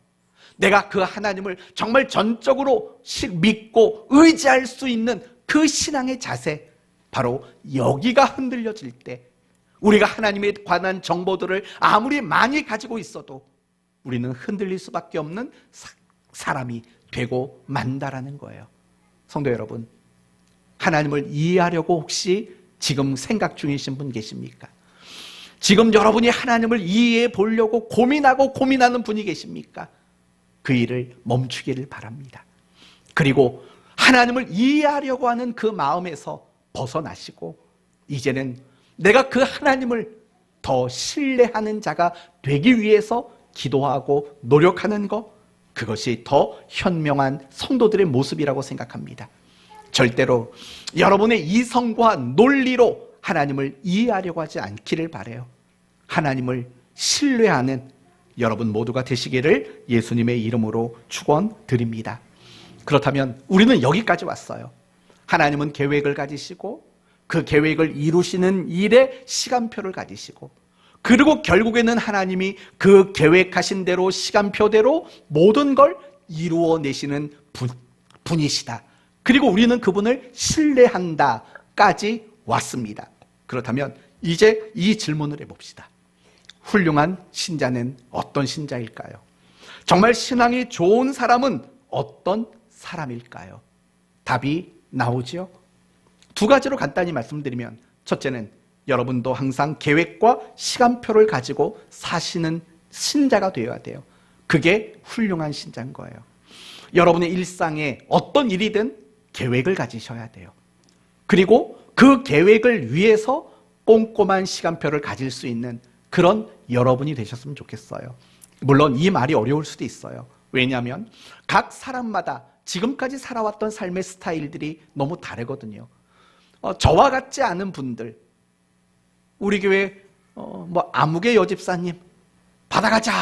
내가 그 하나님을 정말 전적으로 믿고 의지할 수 있는 그 신앙의 자세, 바로 여기가 흔들려질 때 우리가 하나님에 관한 정보들을 아무리 많이 가지고 있어도 우리는 흔들릴 수밖에 없는 사람이 되고 만다라는 거예요. 성도 여러분, 하나님을 이해하려고 혹시 지금 생각 중이신 분 계십니까? 지금 여러분이 하나님을 이해해 보려고 고민하는 분이 계십니까? 그 일을 멈추기를 바랍니다. 그리고 하나님을 이해하려고 하는 그 마음에서 벗어나시고 이제는 내가 그 하나님을 더 신뢰하는 자가 되기 위해서 기도하고 노력하는 것, 그것이 더 현명한 성도들의 모습이라고 생각합니다. 절대로 여러분의 이성과 논리로 하나님을 이해하려고 하지 않기를 바라요. 하나님을 신뢰하는 여러분 모두가 되시기를 예수님의 이름으로 축원드립니다. 그렇다면 우리는 여기까지 왔어요. 하나님은 계획을 가지시고 그 계획을 이루시는 일에 시간표를 가지시고 그리고 결국에는 하나님이 그 계획하신 대로 시간표대로 모든 걸 이루어내시는 분이시다. 그리고 우리는 그분을 신뢰한다까지 왔습니다. 그렇다면 이제 이 질문을 해봅시다. 훌륭한 신자는 어떤 신자일까요? 정말 신앙이 좋은 사람은 어떤 사람일까요? 답이 나오죠. 두 가지로 간단히 말씀드리면, 첫째는 여러분도 항상 계획과 시간표를 가지고 사시는 신자가 되어야 돼요. 그게 훌륭한 신자인 거예요. 여러분의 일상에 어떤 일이든 계획을 가지셔야 돼요. 그리고 그 계획을 위해서 꼼꼼한 시간표를 가질 수 있는 그런 여러분이 되셨으면 좋겠어요. 물론 이 말이 어려울 수도 있어요. 왜냐하면 각 사람마다 지금까지 살아왔던 삶의 스타일들이 너무 다르거든요. 저와 같지 않은 분들, 우리 교회 아무개 여집사님 받아가자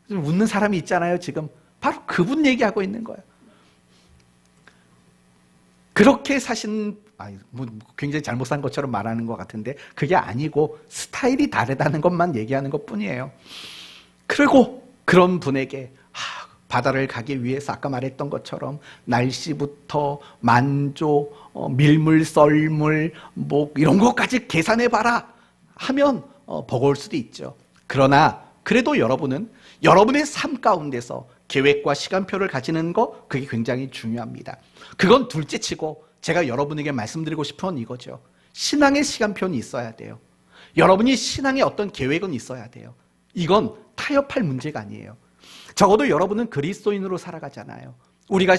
좀 웃는 사람이 있잖아요. 지금 바로 그분 얘기하고 있는 거예요. 그렇게 사신, 굉장히 잘못 산 것처럼 말하는 것 같은데 그게 아니고 스타일이 다르다는 것만 얘기하는 것뿐이에요. 그리고 그런 분에게 바다를 가기 위해서 아까 말했던 것처럼 날씨부터 만조, 밀물, 썰물 이런 것까지 계산해봐라 하면 버거울 수도 있죠. 그러나 그래도 여러분은 여러분의 삶 가운데서 계획과 시간표를 가지는 거, 그게 굉장히 중요합니다. 그건 둘째치고 제가 여러분에게 말씀드리고 싶은 건 이거죠. 신앙의 시간표는 있어야 돼요. 여러분이 신앙의 어떤 계획은 있어야 돼요. 이건 타협할 문제가 아니에요. 적어도 여러분은 그리스도인으로 살아가잖아요. 우리가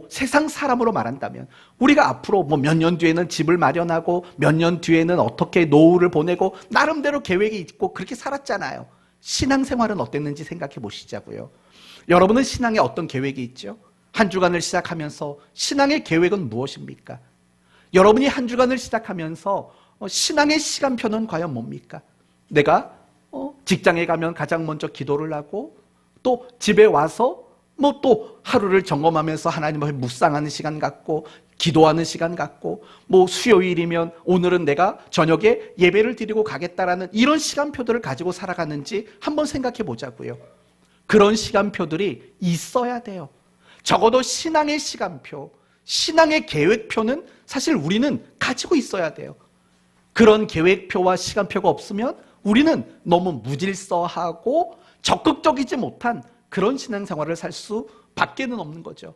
세상 사람으로 말한다면 우리가 앞으로 몇 년 뒤에는 집을 마련하고 몇 년 뒤에는 어떻게 노후를 보내고 나름대로 계획이 있고 그렇게 살았잖아요. 신앙생활은 어땠는지 생각해 보시자고요. 여러분은 신앙에 어떤 계획이 있죠? 한 주간을 시작하면서 신앙의 계획은 무엇입니까? 여러분이 한 주간을 시작하면서 신앙의 시간표는 과연 뭡니까? 내가 직장에 가면 가장 먼저 기도를 하고 또 집에 와서 또 하루를 점검하면서 하나님을 묵상하는 시간 갖고 기도하는 시간 갖고 수요일이면 오늘은 내가 저녁에 예배를 드리고 가겠다라는 이런 시간표들을 가지고 살아가는지 한번 생각해 보자고요. 그런 시간표들이 있어야 돼요. 적어도 신앙의 시간표, 신앙의 계획표는 사실 우리는 가지고 있어야 돼요. 그런 계획표와 시간표가 없으면 우리는 너무 무질서하고 적극적이지 못한 그런 신앙생활을 살 수밖에는 없는 거죠.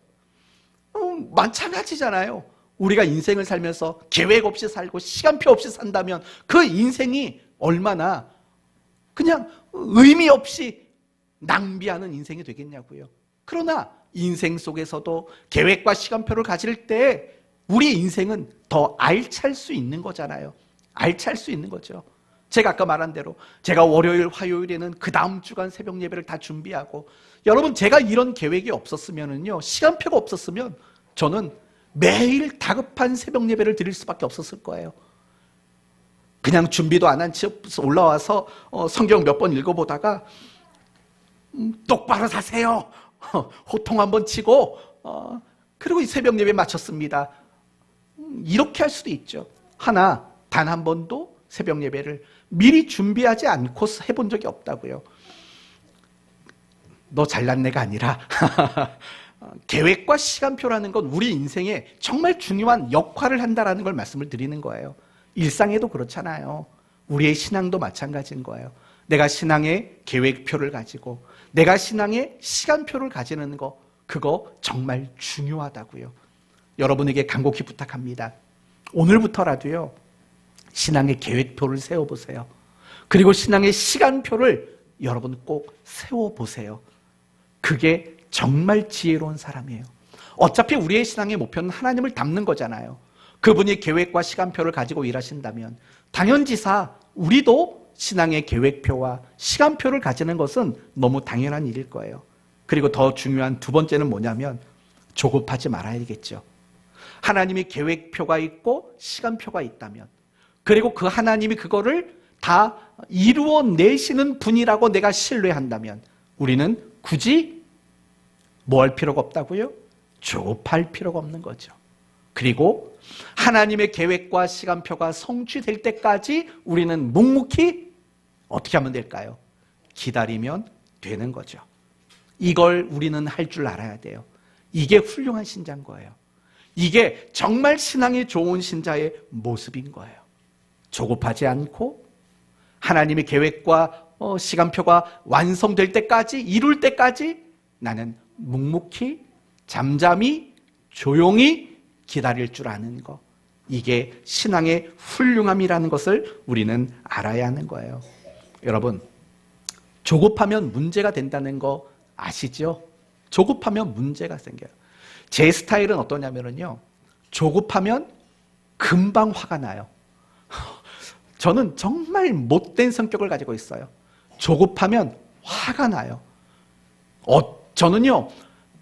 마찬가지잖아요. 우리가 인생을 살면서 계획 없이 살고 시간표 없이 산다면 그 인생이 얼마나 그냥 의미 없이 낭비하는 인생이 되겠냐고요. 그러나 인생 속에서도 계획과 시간표를 가질 때 우리 인생은 더 알찰 수 있는 거잖아요. 알찰 수 있는 거죠. 제가 아까 말한 대로 제가 월요일, 화요일에는 그 다음 주간 새벽 예배를 다 준비하고, 여러분 제가 이런 계획이 없었으면요, 시간표가 없었으면 저는 매일 다급한 새벽 예배를 드릴 수밖에 없었을 거예요. 그냥 준비도 안 한 채 올라와서 성경 몇 번 읽어보다가 똑바로 사세요. 호통 한번 치고 그리고 이 새벽 예배 마쳤습니다. 이렇게 할 수도 있죠. 하나, 단 한 번도 새벽 예배를 미리 준비하지 않고 해본 적이 없다고요. 너 잘났네가 아니라 계획과 시간표라는 건 우리 인생에 정말 중요한 역할을 한다는 걸 말씀을 드리는 거예요. 일상에도 그렇잖아요. 우리의 신앙도 마찬가지인 거예요. 내가 신앙의 계획표를 가지고 내가 신앙의 시간표를 가지는 거, 그거 정말 중요하다고요. 여러분에게 간곡히 부탁합니다. 오늘부터라도요, 신앙의 계획표를 세워보세요. 그리고 신앙의 시간표를 여러분 꼭 세워보세요. 그게 정말 지혜로운 사람이에요. 어차피 우리의 신앙의 목표는 하나님을 닮는 거잖아요. 그분이 계획과 시간표를 가지고 일하신다면 당연지사 우리도 신앙의 계획표와 시간표를 가지는 것은 너무 당연한 일일 거예요. 그리고 더 중요한 두 번째는 뭐냐면 조급하지 말아야겠죠. 하나님이 계획표가 있고 시간표가 있다면, 그리고 그 하나님이 그거를 다 이루어내시는 분이라고 내가 신뢰한다면 우리는 굳이 뭐 할 필요가 없다고요? 조급할 필요가 없는 거죠. 그리고 하나님의 계획과 시간표가 성취될 때까지 우리는 묵묵히 어떻게 하면 될까요? 기다리면 되는 거죠. 이걸 우리는 할 줄 알아야 돼요. 이게 훌륭한 신자인 거예요. 이게 정말 신앙이 좋은 신자의 모습인 거예요. 조급하지 않고 하나님의 계획과 시간표가 완성될 때까지, 이룰 때까지 나는 묵묵히 잠잠히 조용히 기다릴 줄 아는 거, 이게 신앙의 훌륭함이라는 것을 우리는 알아야 하는 거예요. 여러분, 조급하면 문제가 된다는 거 아시죠? 조급하면 문제가 생겨요. 제 스타일은 어떠냐면요, 조급하면 금방 화가 나요. 저는 정말 못된 성격을 가지고 있어요. 조급하면 화가 나요. 저는요,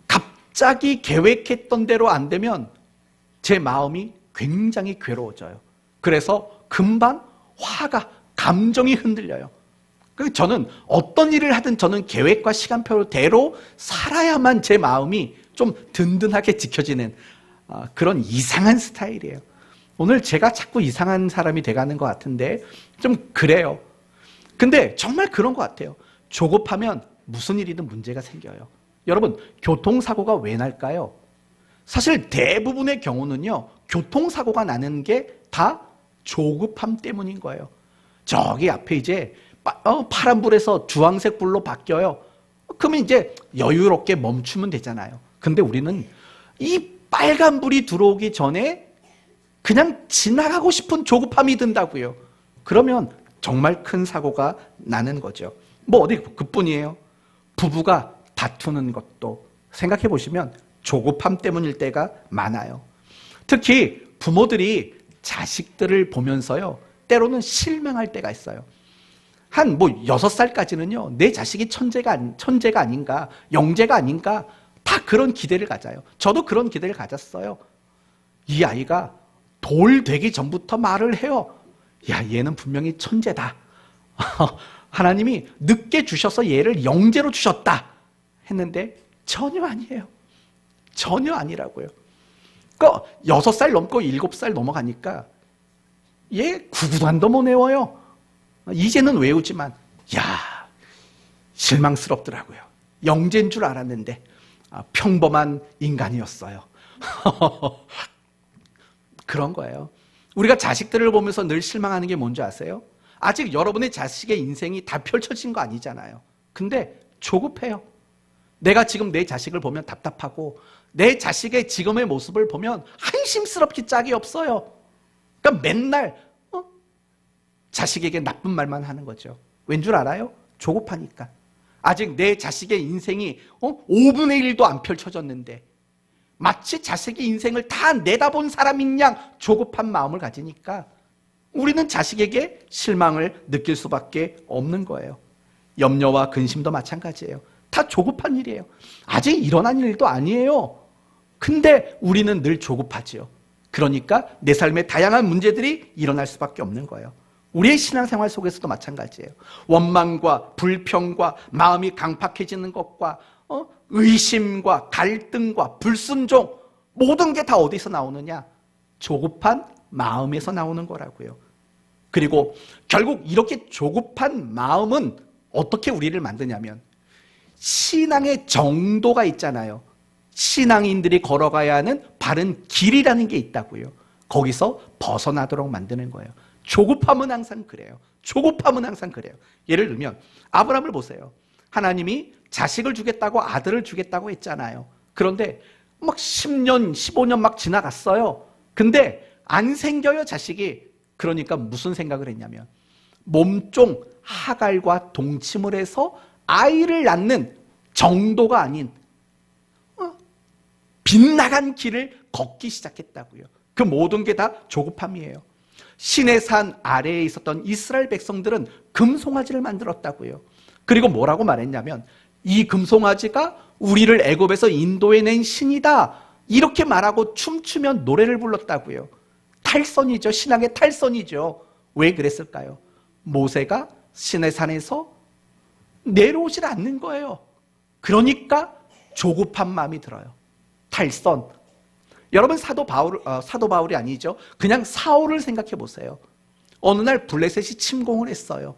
갑자기 계획했던 대로 안 되면 제 마음이 굉장히 괴로워져요. 그래서 금방 감정이 흔들려요. 그래서 저는 어떤 일을 하든 저는 계획과 시간표대로 살아야만 제 마음이 좀 든든하게 지켜지는 그런 이상한 스타일이에요. 오늘 제가 자꾸 이상한 사람이 돼가는 것 같은데 좀 그래요. 근데 정말 그런 것 같아요. 조급하면 무슨 일이든 문제가 생겨요. 여러분, 교통사고가 왜 날까요? 사실 대부분의 경우는요, 교통사고가 나는 게 다 조급함 때문인 거예요. 저기 앞에 이제 파란불에서 주황색 불로 바뀌어요. 그러면 이제 여유롭게 멈추면 되잖아요. 근데 우리는 이 빨간불이 들어오기 전에 그냥 지나가고 싶은 조급함이 든다고요. 그러면 정말 큰 사고가 나는 거죠. 뭐 어디 그뿐이에요. 부부가 다투는 것도 생각해 보시면 조급함 때문일 때가 많아요. 특히 부모들이 자식들을 보면서요, 때로는 실망할 때가 있어요. 한 6살까지는요, 내 자식이 천재가 아닌가, 영재가 아닌가, 다 그런 기대를 가져요. 저도 그런 기대를 가졌어요. 이 아이가 돌 되기 전부터 말을 해요. 야, 얘는 분명히 천재다. 하나님이 늦게 주셔서 얘를 영재로 주셨다 했는데 전혀 아니에요. 전혀 아니라고요. 그러니까 6살 넘고 7살 넘어가니까 얘 구구단도 못 외워요. 이제는 외우지만 야, 실망스럽더라고요. 영재인 줄 알았는데 평범한 인간이었어요. 그런 거예요. 우리가 자식들을 보면서 늘 실망하는 게 뭔지 아세요? 아직 여러분의 자식의 인생이 다 펼쳐진 거 아니잖아요. 근데 조급해요. 내가 지금 내 자식을 보면 답답하고 내 자식의 지금의 모습을 보면 한심스럽기 짝이 없어요. 그러니까 맨날 자식에게 나쁜 말만 하는 거죠. 왠 줄 알아요? 조급하니까. 아직 내 자식의 인생이 5분의 1도 안 펼쳐졌는데 마치 자식의 인생을 다 내다본 사람인 양 조급한 마음을 가지니까 우리는 자식에게 실망을 느낄 수밖에 없는 거예요. 염려와 근심도 마찬가지예요. 다 조급한 일이에요. 아직 일어난 일도 아니에요. 근데 우리는 늘 조급하지요. 그러니까 내 삶에 다양한 문제들이 일어날 수밖에 없는 거예요. 우리의 신앙생활 속에서도 마찬가지예요. 원망과 불평과 마음이 강팍해지는 것과 의심과 갈등과 불순종, 모든 게 다 어디서 나오느냐? 조급한 마음에서 나오는 거라고요. 그리고 결국 이렇게 조급한 마음은 어떻게 우리를 만드냐면 신앙의 정도가 있잖아요. 신앙인들이 걸어가야 하는 바른 길이라는 게 있다고요. 거기서 벗어나도록 만드는 거예요. 조급함은 항상 그래요. 조급함은 항상 그래요. 예를 들면 아브라함을 보세요. 하나님이 자식을 주겠다고 아들을 주겠다고 했잖아요. 그런데 막 10년, 15년 막 지나갔어요. 근데 안 생겨요, 자식이. 그러니까 무슨 생각을 했냐면 몸종 하갈과 동침을 해서 아이를 낳는 정도가 아닌 빗나간 길을 걷기 시작했다고요. 그 모든 게 다 조급함이에요. 시내산 아래에 있었던 이스라엘 백성들은 금송아지를 만들었다고요. 그리고 뭐라고 말했냐면 이 금송아지가 우리를 애굽에서 인도해낸 신이다, 이렇게 말하고 춤추면 노래를 불렀다고요. 탈선이죠. 신앙의 탈선이죠. 왜 그랬을까요? 모세가 시내산에서 내려오질 않는 거예요. 그러니까 조급한 마음이 들어요. 탈선. 여러분 사도 바울이 아니죠. 그냥 사울을 생각해 보세요. 어느 날 블레셋이 침공을 했어요.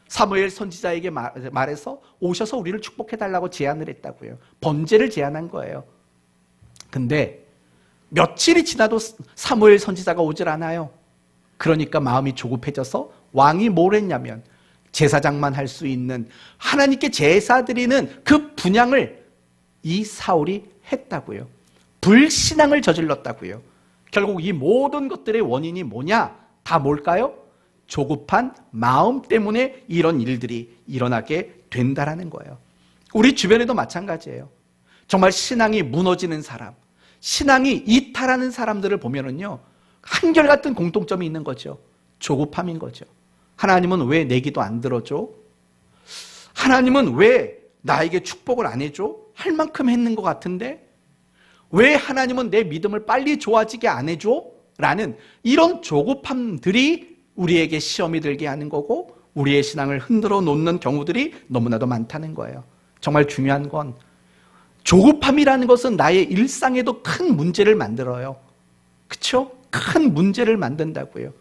사무엘 선지자에게 말해서 오셔서 우리를 축복해달라고 제안을 했다고요. 번제를 제안한 거예요. 근데 며칠이 지나도 사무엘 선지자가 오질 않아요. 그러니까 마음이 조급해져서 왕이 뭘 했냐면 제사장만 할 수 있는 하나님께 제사 드리는 그 분향을 이 사울이 했다고요. 불신앙을 저질렀다고요. 결국 이 모든 것들의 원인이 뭐냐? 다 뭘까요? 조급한 마음 때문에 이런 일들이 일어나게 된다라는 거예요. 우리 주변에도 마찬가지예요. 정말 신앙이 무너지는 사람, 신앙이 이탈하는 사람들을 보면은요, 한결같은 공통점이 있는 거죠. 조급함인 거죠. 하나님은 왜 내 기도 안 들어줘? 하나님은 왜 나에게 축복을 안 해줘? 할 만큼 했는 것 같은데? 왜 하나님은 내 믿음을 빨리 좋아지게 안 해줘? 라는 이런 조급함들이 우리에게 시험이 들게 하는 거고 우리의 신앙을 흔들어 놓는 경우들이 너무나도 많다는 거예요. 정말 중요한 건 조급함이라는 것은 나의 일상에도 큰 문제를 만들어요. 그렇죠? 큰 문제를 만든다고요.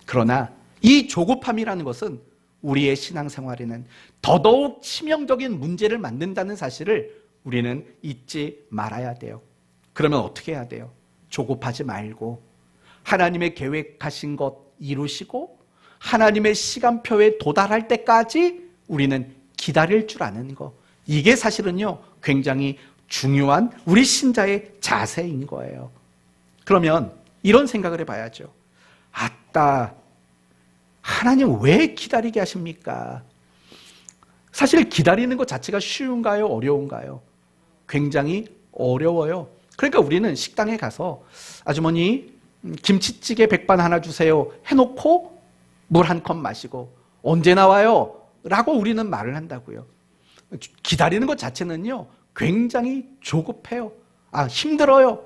그러나 이 조급함이라는 것은 우리의 신앙생활에는 더더욱 치명적인 문제를 만든다는 사실을 우리는 잊지 말아야 돼요. 그러면 어떻게 해야 돼요? 조급하지 말고 하나님의 계획하신 것 이루시고 하나님의 시간표에 도달할 때까지 우리는 기다릴 줄 아는 거. 이게 사실은요 굉장히 중요한 우리 신자의 자세인 거예요. 그러면 이런 생각을 해봐야죠. 아따, 하나님 왜 기다리게 하십니까? 사실 기다리는 것 자체가 쉬운가요? 어려운가요? 굉장히 어려워요. 그러니까 우리는 식당에 가서 아주머니 김치찌개 백반 하나 주세요 해놓고 물 한 컵 마시고 언제 나와요? 라고 우리는 말을 한다고요. 기다리는 것 자체는요 굉장히 조급해요. 힘들어요.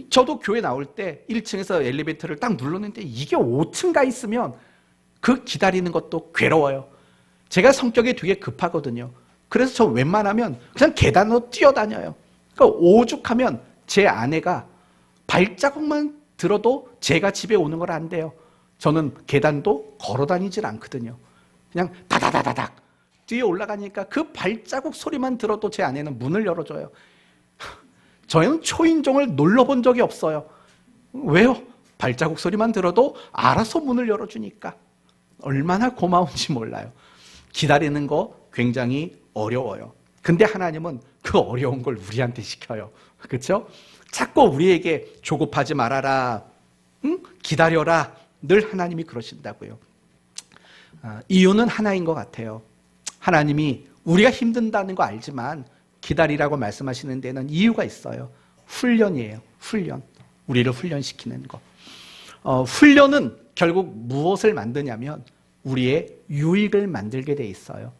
저도 교회 나올 때 1층에서 엘리베이터를 딱 눌렀는데 이게 5층 가 있으면 그 기다리는 것도 괴로워요. 제가 성격이 되게 급하거든요. 그래서 저 웬만하면 그냥 계단으로 뛰어다녀요. 그러니까 오죽하면 제 아내가 발자국만 들어도 제가 집에 오는 걸 안 돼요. 저는 계단도 걸어 다니질 않거든요. 그냥 다다다다닥 뒤에 올라가니까 그 발자국 소리만 들어도 제 아내는 문을 열어줘요. 저희는 초인종을 눌러본 적이 없어요. 왜요? 발자국 소리만 들어도 알아서 문을 열어주니까. 얼마나 고마운지 몰라요. 기다리는 거 굉장히 어려워요. 근데 하나님은 그 어려운 걸 우리한테 시켜요. 그렇죠? 자꾸 우리에게 조급하지 말아라. 응? 기다려라. 늘 하나님이 그러신다고요. 이유는 하나인 것 같아요. 하나님이 우리가 힘든다는 거 알지만 기다리라고 말씀하시는 데는 이유가 있어요. 훈련이에요. 훈련. 우리를 훈련시키는 거. 훈련은 결국 무엇을 만드냐면 우리의 유익을 만들게 돼 있어요.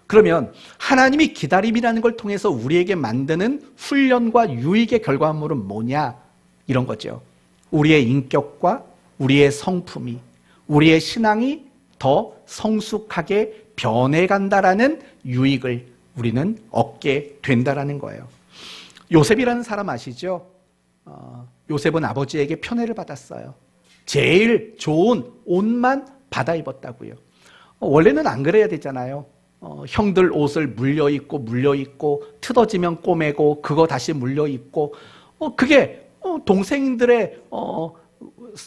그러면 하나님이 기다림이라는 걸 통해서 우리에게 만드는 훈련과 유익의 결과물은 뭐냐? 이런 거죠. 우리의 인격과 우리의 성품이, 우리의 신앙이 더 성숙하게 변해간다라는 유익을 우리는 얻게 된다라는 거예요. 요셉이라는 사람 아시죠? 요셉은 아버지에게 편애를 받았어요. 제일 좋은 옷만 받아 입었다고요. 원래는 안 그래야 되잖아요. 형들 옷을 물려입고 틀어지면 꼬매고 그거 다시 물려입고 그게 동생들의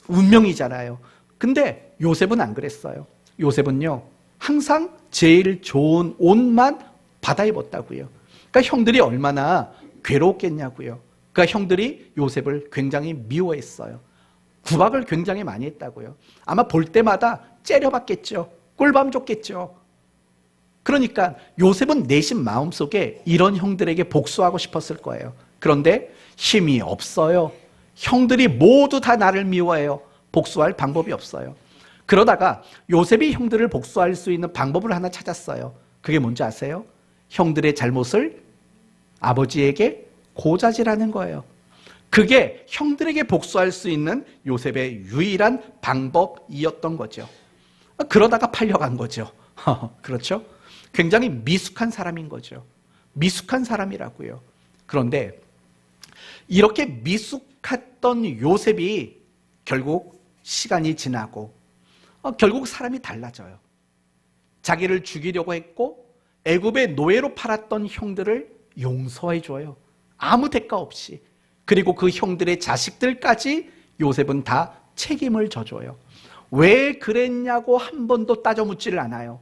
운명이잖아요. 근데 요셉은 안 그랬어요. 요셉은요 항상 제일 좋은 옷만 받아 입었다고요. 그러니까 형들이 얼마나 괴로웠겠냐고요. 그러니까 형들이 요셉을 굉장히 미워했어요. 구박을 굉장히 많이 했다고요. 아마 볼 때마다 째려봤겠죠. 꿀밤 줬겠죠. 그러니까 요셉은 내심 마음속에 이런 형들에게 복수하고 싶었을 거예요. 그런데 힘이 없어요. 형들이 모두 다 나를 미워해요. 복수할 방법이 없어요. 그러다가 요셉이 형들을 복수할 수 있는 방법을 하나 찾았어요. 그게 뭔지 아세요? 형들의 잘못을 아버지에게 고자질하는 거예요. 그게 형들에게 복수할 수 있는 요셉의 유일한 방법이었던 거죠. 그러다가 팔려간 거죠. 그렇죠? 굉장히 미숙한 사람인 거죠. 미숙한 사람이라고요. 그런데 이렇게 미숙했던 요셉이 결국 시간이 지나고 결국 사람이 달라져요. 자기를 죽이려고 했고 애굽의 노예로 팔았던 형들을 용서해 줘요. 아무 대가 없이. 그리고 그 형들의 자식들까지 요셉은 다 책임을 져줘요. 왜 그랬냐고 한 번도 따져 묻지를 않아요.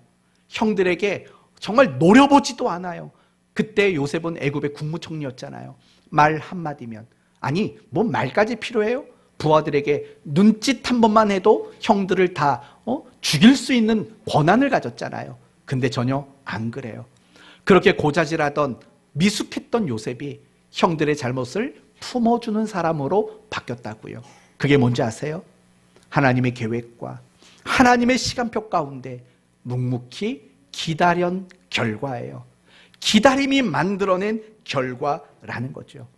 형들에게 정말 노려보지도 않아요. 그때 요셉은 애굽의 국무총리였잖아요. 말 한마디면 아니 뭐 말까지 필요해요? 부하들에게 눈짓 한 번만 해도 형들을 다 죽일 수 있는 권한을 가졌잖아요. 근데 전혀 안 그래요. 그렇게 고자질하던 미숙했던 요셉이 형들의 잘못을 품어주는 사람으로 바뀌었다고요. 그게 뭔지 아세요? 하나님의 계획과 하나님의 시간표 가운데 묵묵히 기다린 결과예요. 기다림이 만들어낸 결과라는 거죠.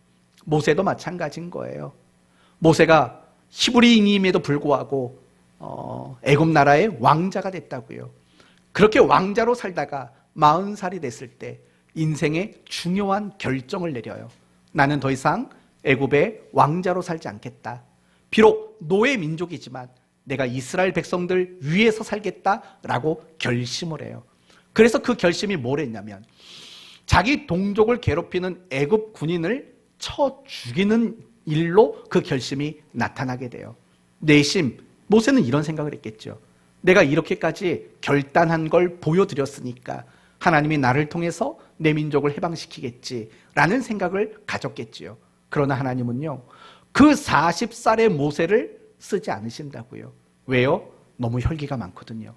모세도 마찬가지인 거예요. 모세가 히브리인임에도 불구하고 애굽 나라의 왕자가 됐다고요. 그렇게 왕자로 살다가 40살이 됐을 때 인생의 중요한 결정을 내려요. 나는 더 이상 애굽의 왕자로 살지 않겠다. 비록 노예 민족이지만 내가 이스라엘 백성들 위에서 살겠다라고 결심을 해요. 그래서 그 결심이 뭐랬냐면 자기 동족을 괴롭히는 애굽 군인을 쳐 죽이는 일로 그 결심이 나타나게 돼요. 내심 모세는 이런 생각을 했겠죠. 내가 이렇게까지 결단한 걸 보여드렸으니까 하나님이 나를 통해서 내 민족을 해방시키겠지라는 생각을 가졌겠지요. 그러나 하나님은요, 그 40살의 모세를 쓰지 않으신다고요. 왜요? 너무 혈기가 많거든요.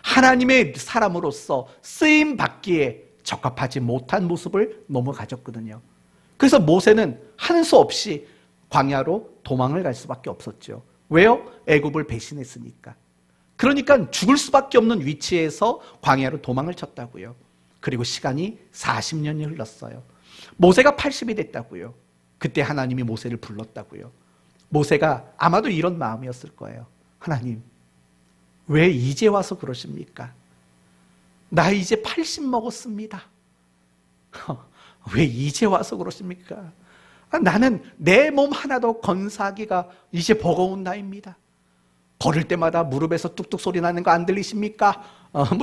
하나님의 사람으로서 쓰임 받기에 적합하지 못한 모습을 너무 가졌거든요. 그래서 모세는 하는 수 없이 광야로 도망을 갈 수밖에 없었죠. 왜요? 애굽을 배신했으니까. 그러니까 죽을 수밖에 없는 위치에서 광야로 도망을 쳤다고요. 그리고 시간이 40년이 흘렀어요. 모세가 80이 됐다고요. 그때 하나님이 모세를 불렀다고요. 모세가 아마도 이런 마음이었을 거예요. 하나님, 왜 이제 와서 그러십니까? 나 이제 80 먹었습니다. 왜 이제 와서 그러십니까? 나는 내 몸 하나도 건사하기가 이제 버거운 나이입니다. 걸을 때마다 무릎에서 뚝뚝 소리 나는 거 안 들리십니까?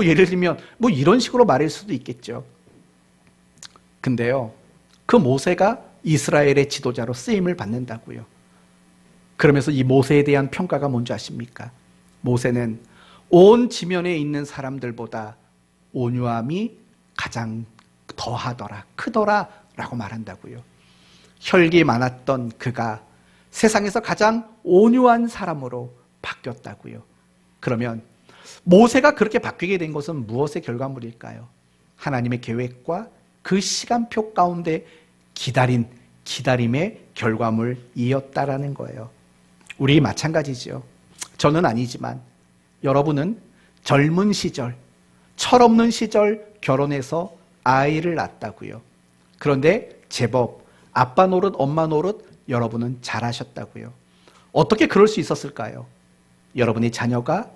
예를 들면 이런 식으로 말할 수도 있겠죠. 근데요, 그 모세가 이스라엘의 지도자로 쓰임을 받는다고요. 그러면서 이 모세에 대한 평가가 뭔지 아십니까? 모세는 온 지면에 있는 사람들보다 온유함이 가장 더하더라, 크더라 라고 말한다고요. 혈기 많았던 그가 세상에서 가장 온유한 사람으로 바뀌었다고요. 그러면 모세가 그렇게 바뀌게 된 것은 무엇의 결과물일까요? 하나님의 계획과 그 시간표 가운데 기다림의 결과물이었다라는 거예요. 우리 마찬가지죠. 저는 아니지만 여러분은 젊은 시절, 철없는 시절 결혼해서 아이를 낳았다고요. 그런데 제법 아빠 노릇, 엄마 노릇 여러분은 잘하셨다고요. 어떻게 그럴 수 있었을까요? 여러분의 자녀가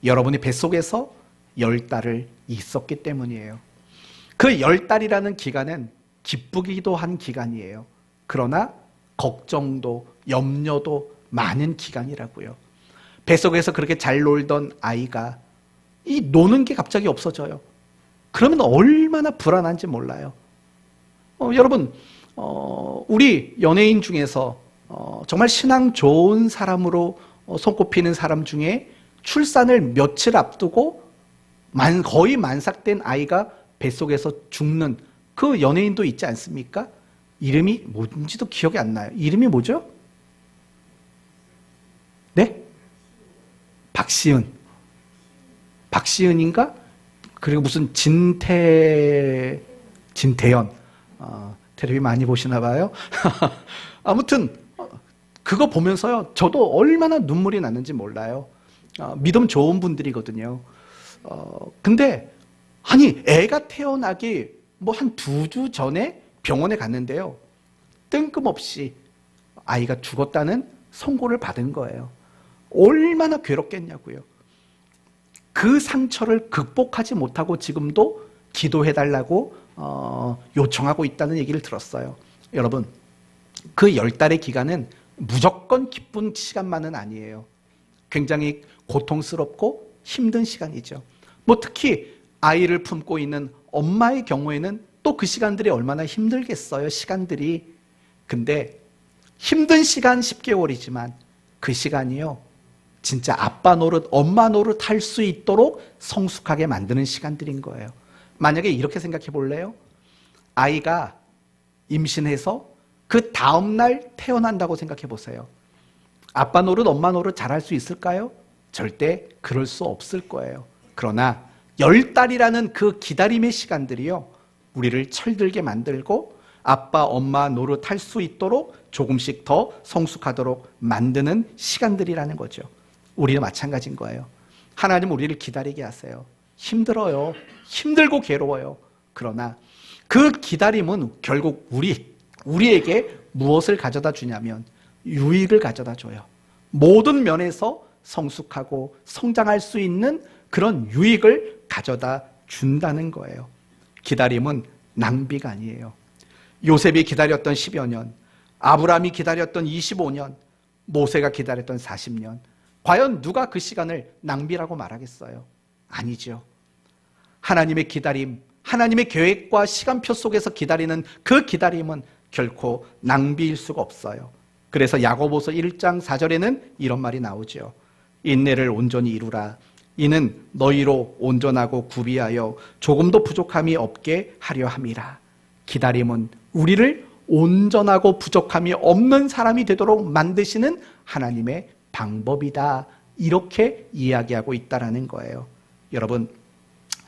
여러분의 뱃속에서 10달을 있었기 때문이에요. 그 10달이라는 기간은 기쁘기도 한 기간이에요. 그러나 걱정도 염려도 많은 기간이라고요. 뱃속에서 그렇게 잘 놀던 아이가 이 노는 게 갑자기 없어져요. 그러면 얼마나 불안한지 몰라요. 여러분, 우리 연예인 중에서 정말 신앙 좋은 사람으로 손꼽히는 사람 중에 출산을 며칠 앞두고 거의 만삭된 아이가 뱃속에서 죽는 그 연예인도 있지 않습니까? 이름이 뭔지도 기억이 안 나요. 이름이 뭐죠? 네? 박시은인가? 그리고 무슨 진태연. 텔레비 많이 보시나 봐요. 아무튼 그거 보면서요, 저도 얼마나 눈물이 났는지 몰라요. 믿음 좋은 분들이거든요. 근데 아니 애가 태어나기 한 2주 전에 병원에 갔는데요, 뜬금없이 아이가 죽었다는 선고를 받은 거예요. 얼마나 괴롭겠냐고요. 그 상처를 극복하지 못하고 지금도 기도해달라고 요청하고 있다는 얘기를 들었어요. 여러분, 그 10달의 기간은 무조건 기쁜 시간만은 아니에요. 굉장히 고통스럽고 힘든 시간이죠. 특히 아이를 품고 있는 엄마의 경우에는 또 그 시간들이 얼마나 힘들겠어요, 시간들이. 근데 힘든 시간 10개월이지만 그 시간이요, 진짜 아빠 노릇, 엄마 노릇 할 수 있도록 성숙하게 만드는 시간들인 거예요. 만약에 이렇게 생각해 볼래요? 아이가 임신해서 그 다음날 태어난다고 생각해 보세요. 아빠 노릇, 엄마 노릇 잘할 수 있을까요? 절대 그럴 수 없을 거예요. 그러나 10달이라는 그 기다림의 시간들이요, 우리를 철들게 만들고 아빠, 엄마 노릇 할 수 있도록 조금씩 더 성숙하도록 만드는 시간들이라는 거죠. 우리는 마찬가지인 거예요. 하나님은 우리를 기다리게 하세요. 힘들어요. 힘들고 괴로워요. 그러나 그 기다림은 결국 우리에게 무엇을 가져다 주냐면 유익을 가져다 줘요. 모든 면에서 성숙하고 성장할 수 있는 그런 유익을 가져다 준다는 거예요. 기다림은 낭비가 아니에요. 요셉이 기다렸던 10여 년, 아브라함이 기다렸던 25년, 모세가 기다렸던 40년, 과연 누가 그 시간을 낭비라고 말하겠어요? 아니죠. 하나님의 기다림, 하나님의 계획과 시간표 속에서 기다리는 그 기다림은 결코 낭비일 수가 없어요. 그래서 야고보서 1장 4절에는 이런 말이 나오죠. 인내를 온전히 이루라. 이는 너희로 온전하고 구비하여 조금도 부족함이 없게 하려 함이라. 기다림은 우리를 온전하고 부족함이 없는 사람이 되도록 만드시는 하나님의 방법이다. 이렇게 이야기하고 있다는 거예요. 여러분,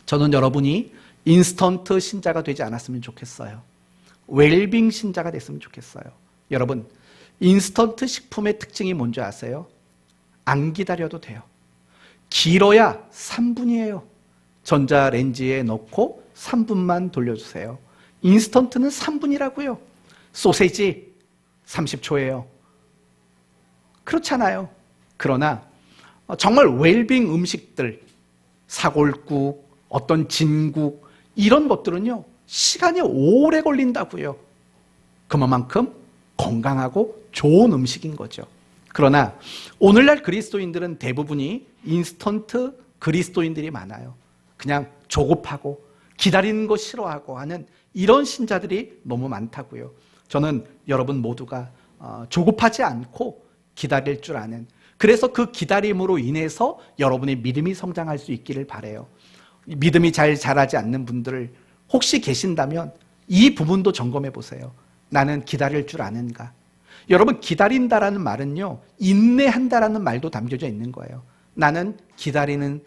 저는 여러분이 인스턴트 신자가 되지 않았으면 좋겠어요. 웰빙 신자가 됐으면 좋겠어요. 여러분, 인스턴트 식품의 특징이 뭔지 아세요? 안 기다려도 돼요. 길어야 3분이에요. 전자레인지에 넣고 3분만 돌려주세요. 인스턴트는 3분이라고요. 소세지 30초예요. 그렇잖아요. 그러나 정말 웰빙 음식들, 사골국, 어떤 진국 이런 것들은요 시간이 오래 걸린다고요. 그만큼 건강하고 좋은 음식인 거죠. 그러나 오늘날 그리스도인들은 대부분이 인스턴트 그리스도인들이 많아요. 그냥 조급하고 기다리는 거 싫어하고 하는 이런 신자들이 너무 많다고요. 저는 여러분 모두가 조급하지 않고 기다릴 줄 아는, 그래서 그 기다림으로 인해서 여러분의 믿음이 성장할 수 있기를 바라요. 믿음이 잘 자라지 않는 분들 혹시 계신다면 이 부분도 점검해 보세요. 나는 기다릴 줄 아는가? 여러분, 기다린다라는 말은요 인내한다라는 말도 담겨져 있는 거예요. 나는 기다리는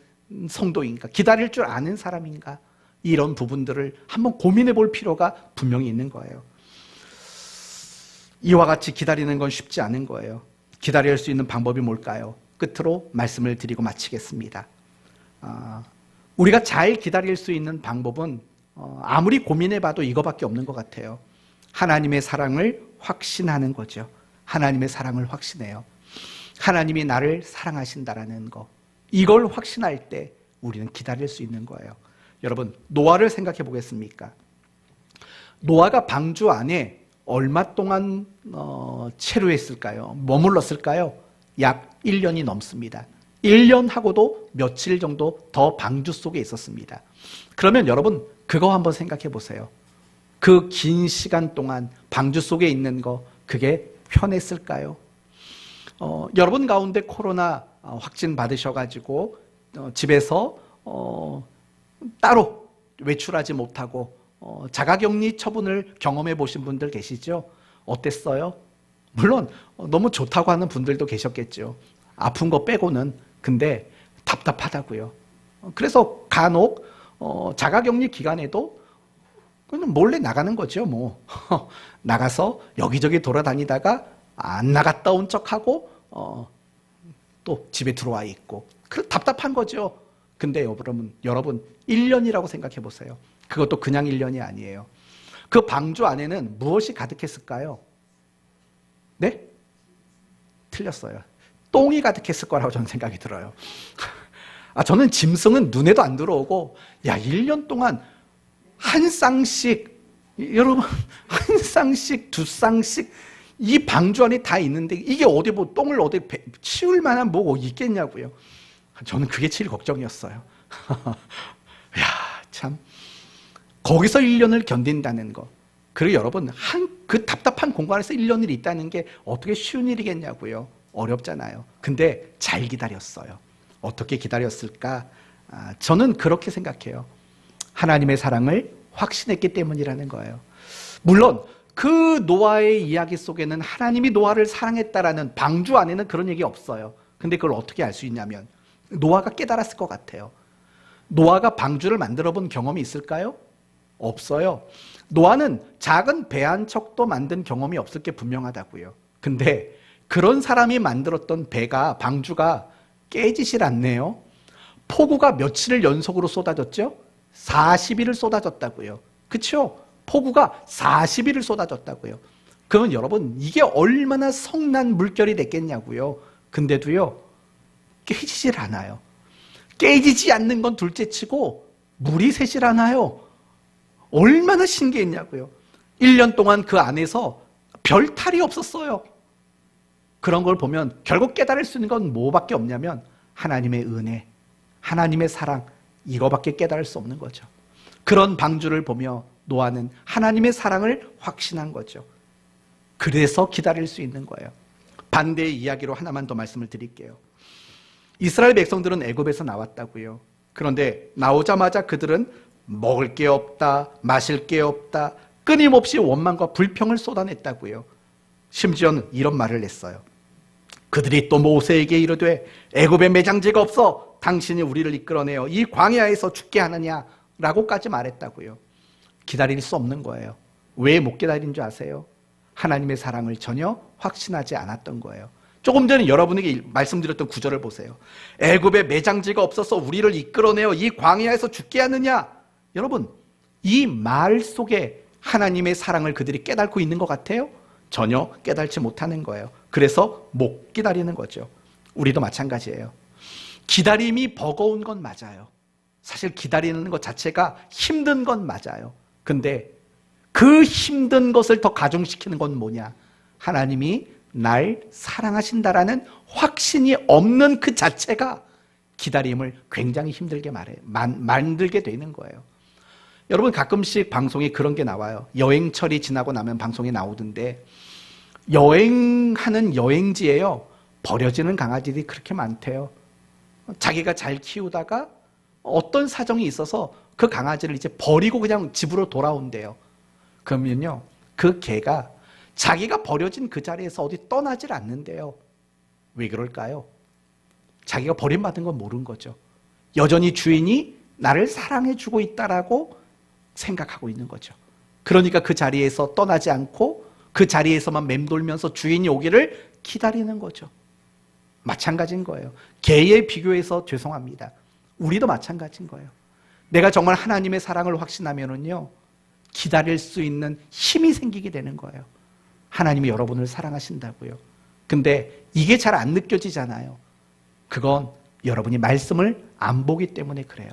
성도인가? 기다릴 줄 아는 사람인가? 이런 부분들을 한번 고민해 볼 필요가 분명히 있는 거예요. 이와 같이 기다리는 건 쉽지 않은 거예요. 기다릴 수 있는 방법이 뭘까요? 끝으로 말씀을 드리고 마치겠습니다. 우리가 잘 기다릴 수 있는 방법은 아무리 고민해봐도 이거밖에 없는 것 같아요. 하나님의 사랑을 확신하는 거죠. 하나님의 사랑을 확신해요. 하나님이 나를 사랑하신다라는 거, 이걸 확신할 때 우리는 기다릴 수 있는 거예요. 여러분, 노아를 생각해 보겠습니까? 노아가 방주 안에 얼마 동안 체류했을까요? 머물렀을까요? 약 1년이 넘습니다. 1년하고도 며칠 정도 더 방주 속에 있었습니다. 그러면 여러분, 그거 한번 생각해 보세요. 그 긴 시간 동안 방주 속에 있는 거, 그게 편했을까요? 여러분 가운데 코로나 확진 받으셔가지고 집에서 따로 외출하지 못하고 자가격리 처분을 경험해 보신 분들 계시죠? 어땠어요? 물론 너무 좋다고 하는 분들도 계셨겠죠. 아픈 거 빼고는. 근데 답답하다고요. 그래서 간혹 자가격리 기간에도 그냥 몰래 나가는 거죠. 뭐 나가서 여기저기 돌아다니다가 안 나갔다 온 척하고 또 집에 들어와 있고, 답답한 거죠. 근데 여러분 1년이라고 생각해 보세요. 그것도 그냥 1년이 아니에요. 그 방주 안에는 무엇이 가득했을까요? 네? 틀렸어요. 똥이 가득했을 거라고 저는 생각이 들어요. 저는 짐승은 눈에도 안 들어오고, 1년 동안 한 쌍씩, 여러분, 한 쌍씩, 두 쌍씩 이 방주 안에 다 있는데 이게 어디 뭐 똥을 어디 치울 만한 뭐 있겠냐고요. 저는 그게 제일 걱정이었어요. 야, 참. 거기서 1년을 견딘다는 거. 그리고 여러분, 그 답답한 공간에서 1년을 있다는 게 어떻게 쉬운 일이겠냐고요. 어렵잖아요. 근데 잘 기다렸어요. 어떻게 기다렸을까? 저는 그렇게 생각해요. 하나님의 사랑을 확신했기 때문이라는 거예요. 물론 그 노아의 이야기 속에는 하나님이 노아를 사랑했다라는, 방주 안에는 그런 얘기 없어요. 근데 그걸 어떻게 알 수 있냐면 노아가 깨달았을 것 같아요. 노아가 방주를 만들어 본 경험이 있을까요? 없어요. 노아는 작은 배 한 척도 만든 경험이 없을 게 분명하다고요. 근데 그런 사람이 만들었던 배가, 방주가 깨지질 않네요. 폭우가 며칠을 연속으로 쏟아졌죠? 40일을 쏟아졌다고요. 그렇죠? 폭우가 40일을 쏟아졌다고요. 그러면 여러분, 이게 얼마나 성난 물결이 됐겠냐고요. 근데도요, 깨지질 않아요. 깨지지 않는 건 둘째치고 물이 새질 않아요. 얼마나 신기했냐고요. 1년 동안 그 안에서 별 탈이 없었어요. 그런 걸 보면 결국 깨달을 수 있는 건 뭐밖에 없냐면 하나님의 은혜, 하나님의 사랑, 이거밖에 깨달을 수 없는 거죠. 그런 방주를 보며 노아는 하나님의 사랑을 확신한 거죠. 그래서 기다릴 수 있는 거예요. 반대의 이야기로 하나만 더 말씀을 드릴게요. 이스라엘 백성들은 애굽에서 나왔다고요. 그런데 나오자마자 그들은 먹을 게 없다, 마실 게 없다, 끊임없이 원망과 불평을 쏟아냈다고요. 심지어는 이런 말을 했어요. 그들이 또 모세에게 이르되 애굽에 매장지가 없어 당신이 우리를 이끌어내어 이 광야에서 죽게 하느냐 라고까지 말했다고요. 기다릴 수 없는 거예요. 왜 못 기다린 줄 아세요? 하나님의 사랑을 전혀 확신하지 않았던 거예요. 조금 전에 여러분에게 말씀드렸던 구절을 보세요. 애굽에 매장지가 없어서 우리를 이끌어내어 이 광야에서 죽게 하느냐. 여러분, 이 말 속에 하나님의 사랑을 그들이 깨닫고 있는 것 같아요? 전혀 깨닫지 못하는 거예요. 그래서 못 기다리는 거죠. 우리도 마찬가지예요. 기다림이 버거운 건 맞아요. 사실 기다리는 것 자체가 힘든 건 맞아요. 근데 그 힘든 것을 더 가중시키는 건 뭐냐? 하나님이 날 사랑하신다라는 확신이 없는 그 자체가 기다림을 굉장히 힘들게 만들게 되는 거예요. 여러분, 가끔씩 방송에 그런 게 나와요. 여행철이 지나고 나면 방송에 나오던데, 여행하는 여행지에요, 버려지는 강아지들이 그렇게 많대요. 자기가 잘 키우다가 어떤 사정이 있어서 그 강아지를 이제 버리고 그냥 집으로 돌아온대요. 그러면요, 그 개가 자기가 버려진 그 자리에서 어디 떠나질 않는데요. 왜 그럴까요? 자기가 버림받은 건 모르는 거죠. 여전히 주인이 나를 사랑해주고 있다라고 생각하고 있는 거죠. 그러니까 그 자리에서 떠나지 않고 그 자리에서만 맴돌면서 주인이 오기를 기다리는 거죠. 마찬가지인 거예요. 개에 비교해서 죄송합니다. 우리도 마찬가지인 거예요. 내가 정말 하나님의 사랑을 확신하면은요, 기다릴 수 있는 힘이 생기게 되는 거예요. 하나님이 여러분을 사랑하신다고요. 근데 이게 잘 안 느껴지잖아요. 그건 여러분이 말씀을 안 보기 때문에 그래요.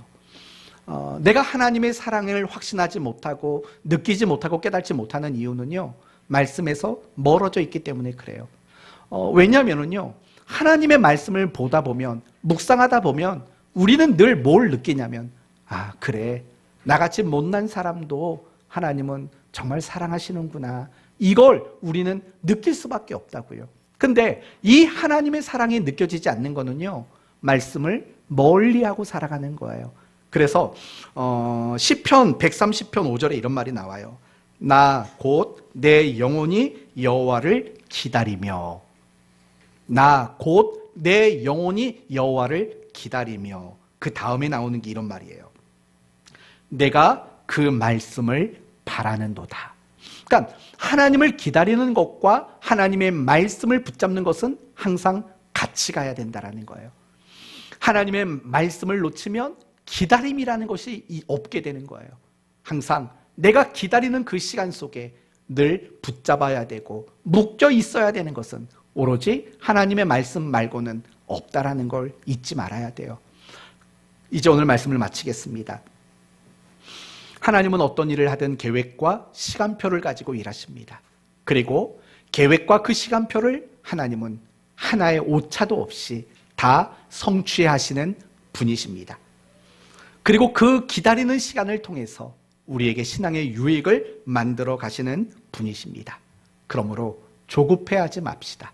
내가 하나님의 사랑을 확신하지 못하고 느끼지 못하고 깨닫지 못하는 이유는요, 말씀에서 멀어져 있기 때문에 그래요. 왜냐하면요, 하나님의 말씀을 보다 보면, 묵상하다 보면 우리는 늘 뭘 느끼냐면, 아, 그래, 나같이 못난 사람도 하나님은 정말 사랑하시는구나, 이걸 우리는 느낄 수밖에 없다고요. 근데 이 하나님의 사랑이 느껴지지 않는 거는요, 말씀을 멀리하고 살아가는 거예요. 그래서 시편 130편 5절에 이런 말이 나와요. 나 곧 내 영혼이 여호와를 기다리며, 나 곧 내 영혼이 여호와를 기다리며, 그 다음에 나오는 게 이런 말이에요. 내가 그 말씀을 바라는도다. 그러니까 하나님을 기다리는 것과 하나님의 말씀을 붙잡는 것은 항상 같이 가야 된다는 거예요. 하나님의 말씀을 놓치면 기다림이라는 것이 없게 되는 거예요. 항상 내가 기다리는 그 시간 속에 늘 붙잡아야 되고 묶여 있어야 되는 것은 오로지 하나님의 말씀 말고는 없다라는 걸 잊지 말아야 돼요. 이제 오늘 말씀을 마치겠습니다. 하나님은 어떤 일을 하든 계획과 시간표를 가지고 일하십니다. 그리고 계획과 그 시간표를 하나님은 하나의 오차도 없이 다 성취하시는 분이십니다. 그리고 그 기다리는 시간을 통해서 우리에게 신앙의 유익을 만들어 가시는 분이십니다. 그러므로 조급해하지 맙시다.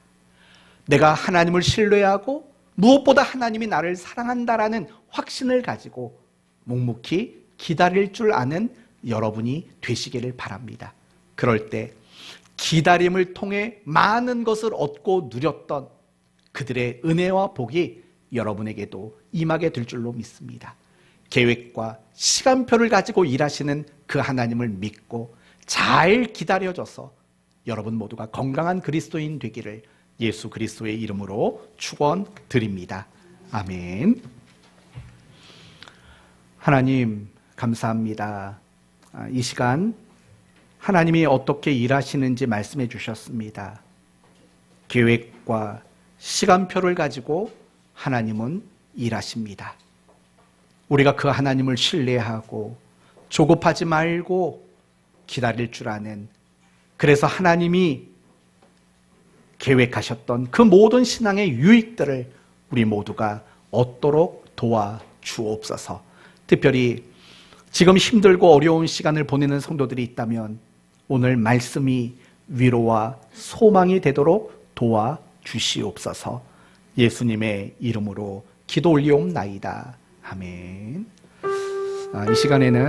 내가 하나님을 신뢰하고 무엇보다 하나님이 나를 사랑한다라는 확신을 가지고 묵묵히 기다릴 줄 아는 여러분이 되시기를 바랍니다. 그럴 때 기다림을 통해 많은 것을 얻고 누렸던 그들의 은혜와 복이 여러분에게도 임하게 될 줄로 믿습니다. 계획과 시간표를 가지고 일하시는 그 하나님을 믿고 잘 기다려줘서 여러분 모두가 건강한 그리스도인 되기를 예수 그리스도의 이름으로 축원드립니다. 아멘. 하나님 감사합니다. 이 시간 하나님이 어떻게 일하시는지 말씀해 주셨습니다. 계획과 시간표를 가지고 하나님은 일하십니다. 우리가 그 하나님을 신뢰하고 조급하지 말고 기다릴 줄 아는, 그래서 하나님이 계획하셨던 그 모든 신앙의 유익들을 우리 모두가 얻도록 도와주옵소서. 특별히 지금 힘들고 어려운 시간을 보내는 성도들이 있다면 오늘 말씀이 위로와 소망이 되도록 도와주시옵소서. 예수님의 이름으로 기도 올리옵나이다. 아멘. 이 시간에는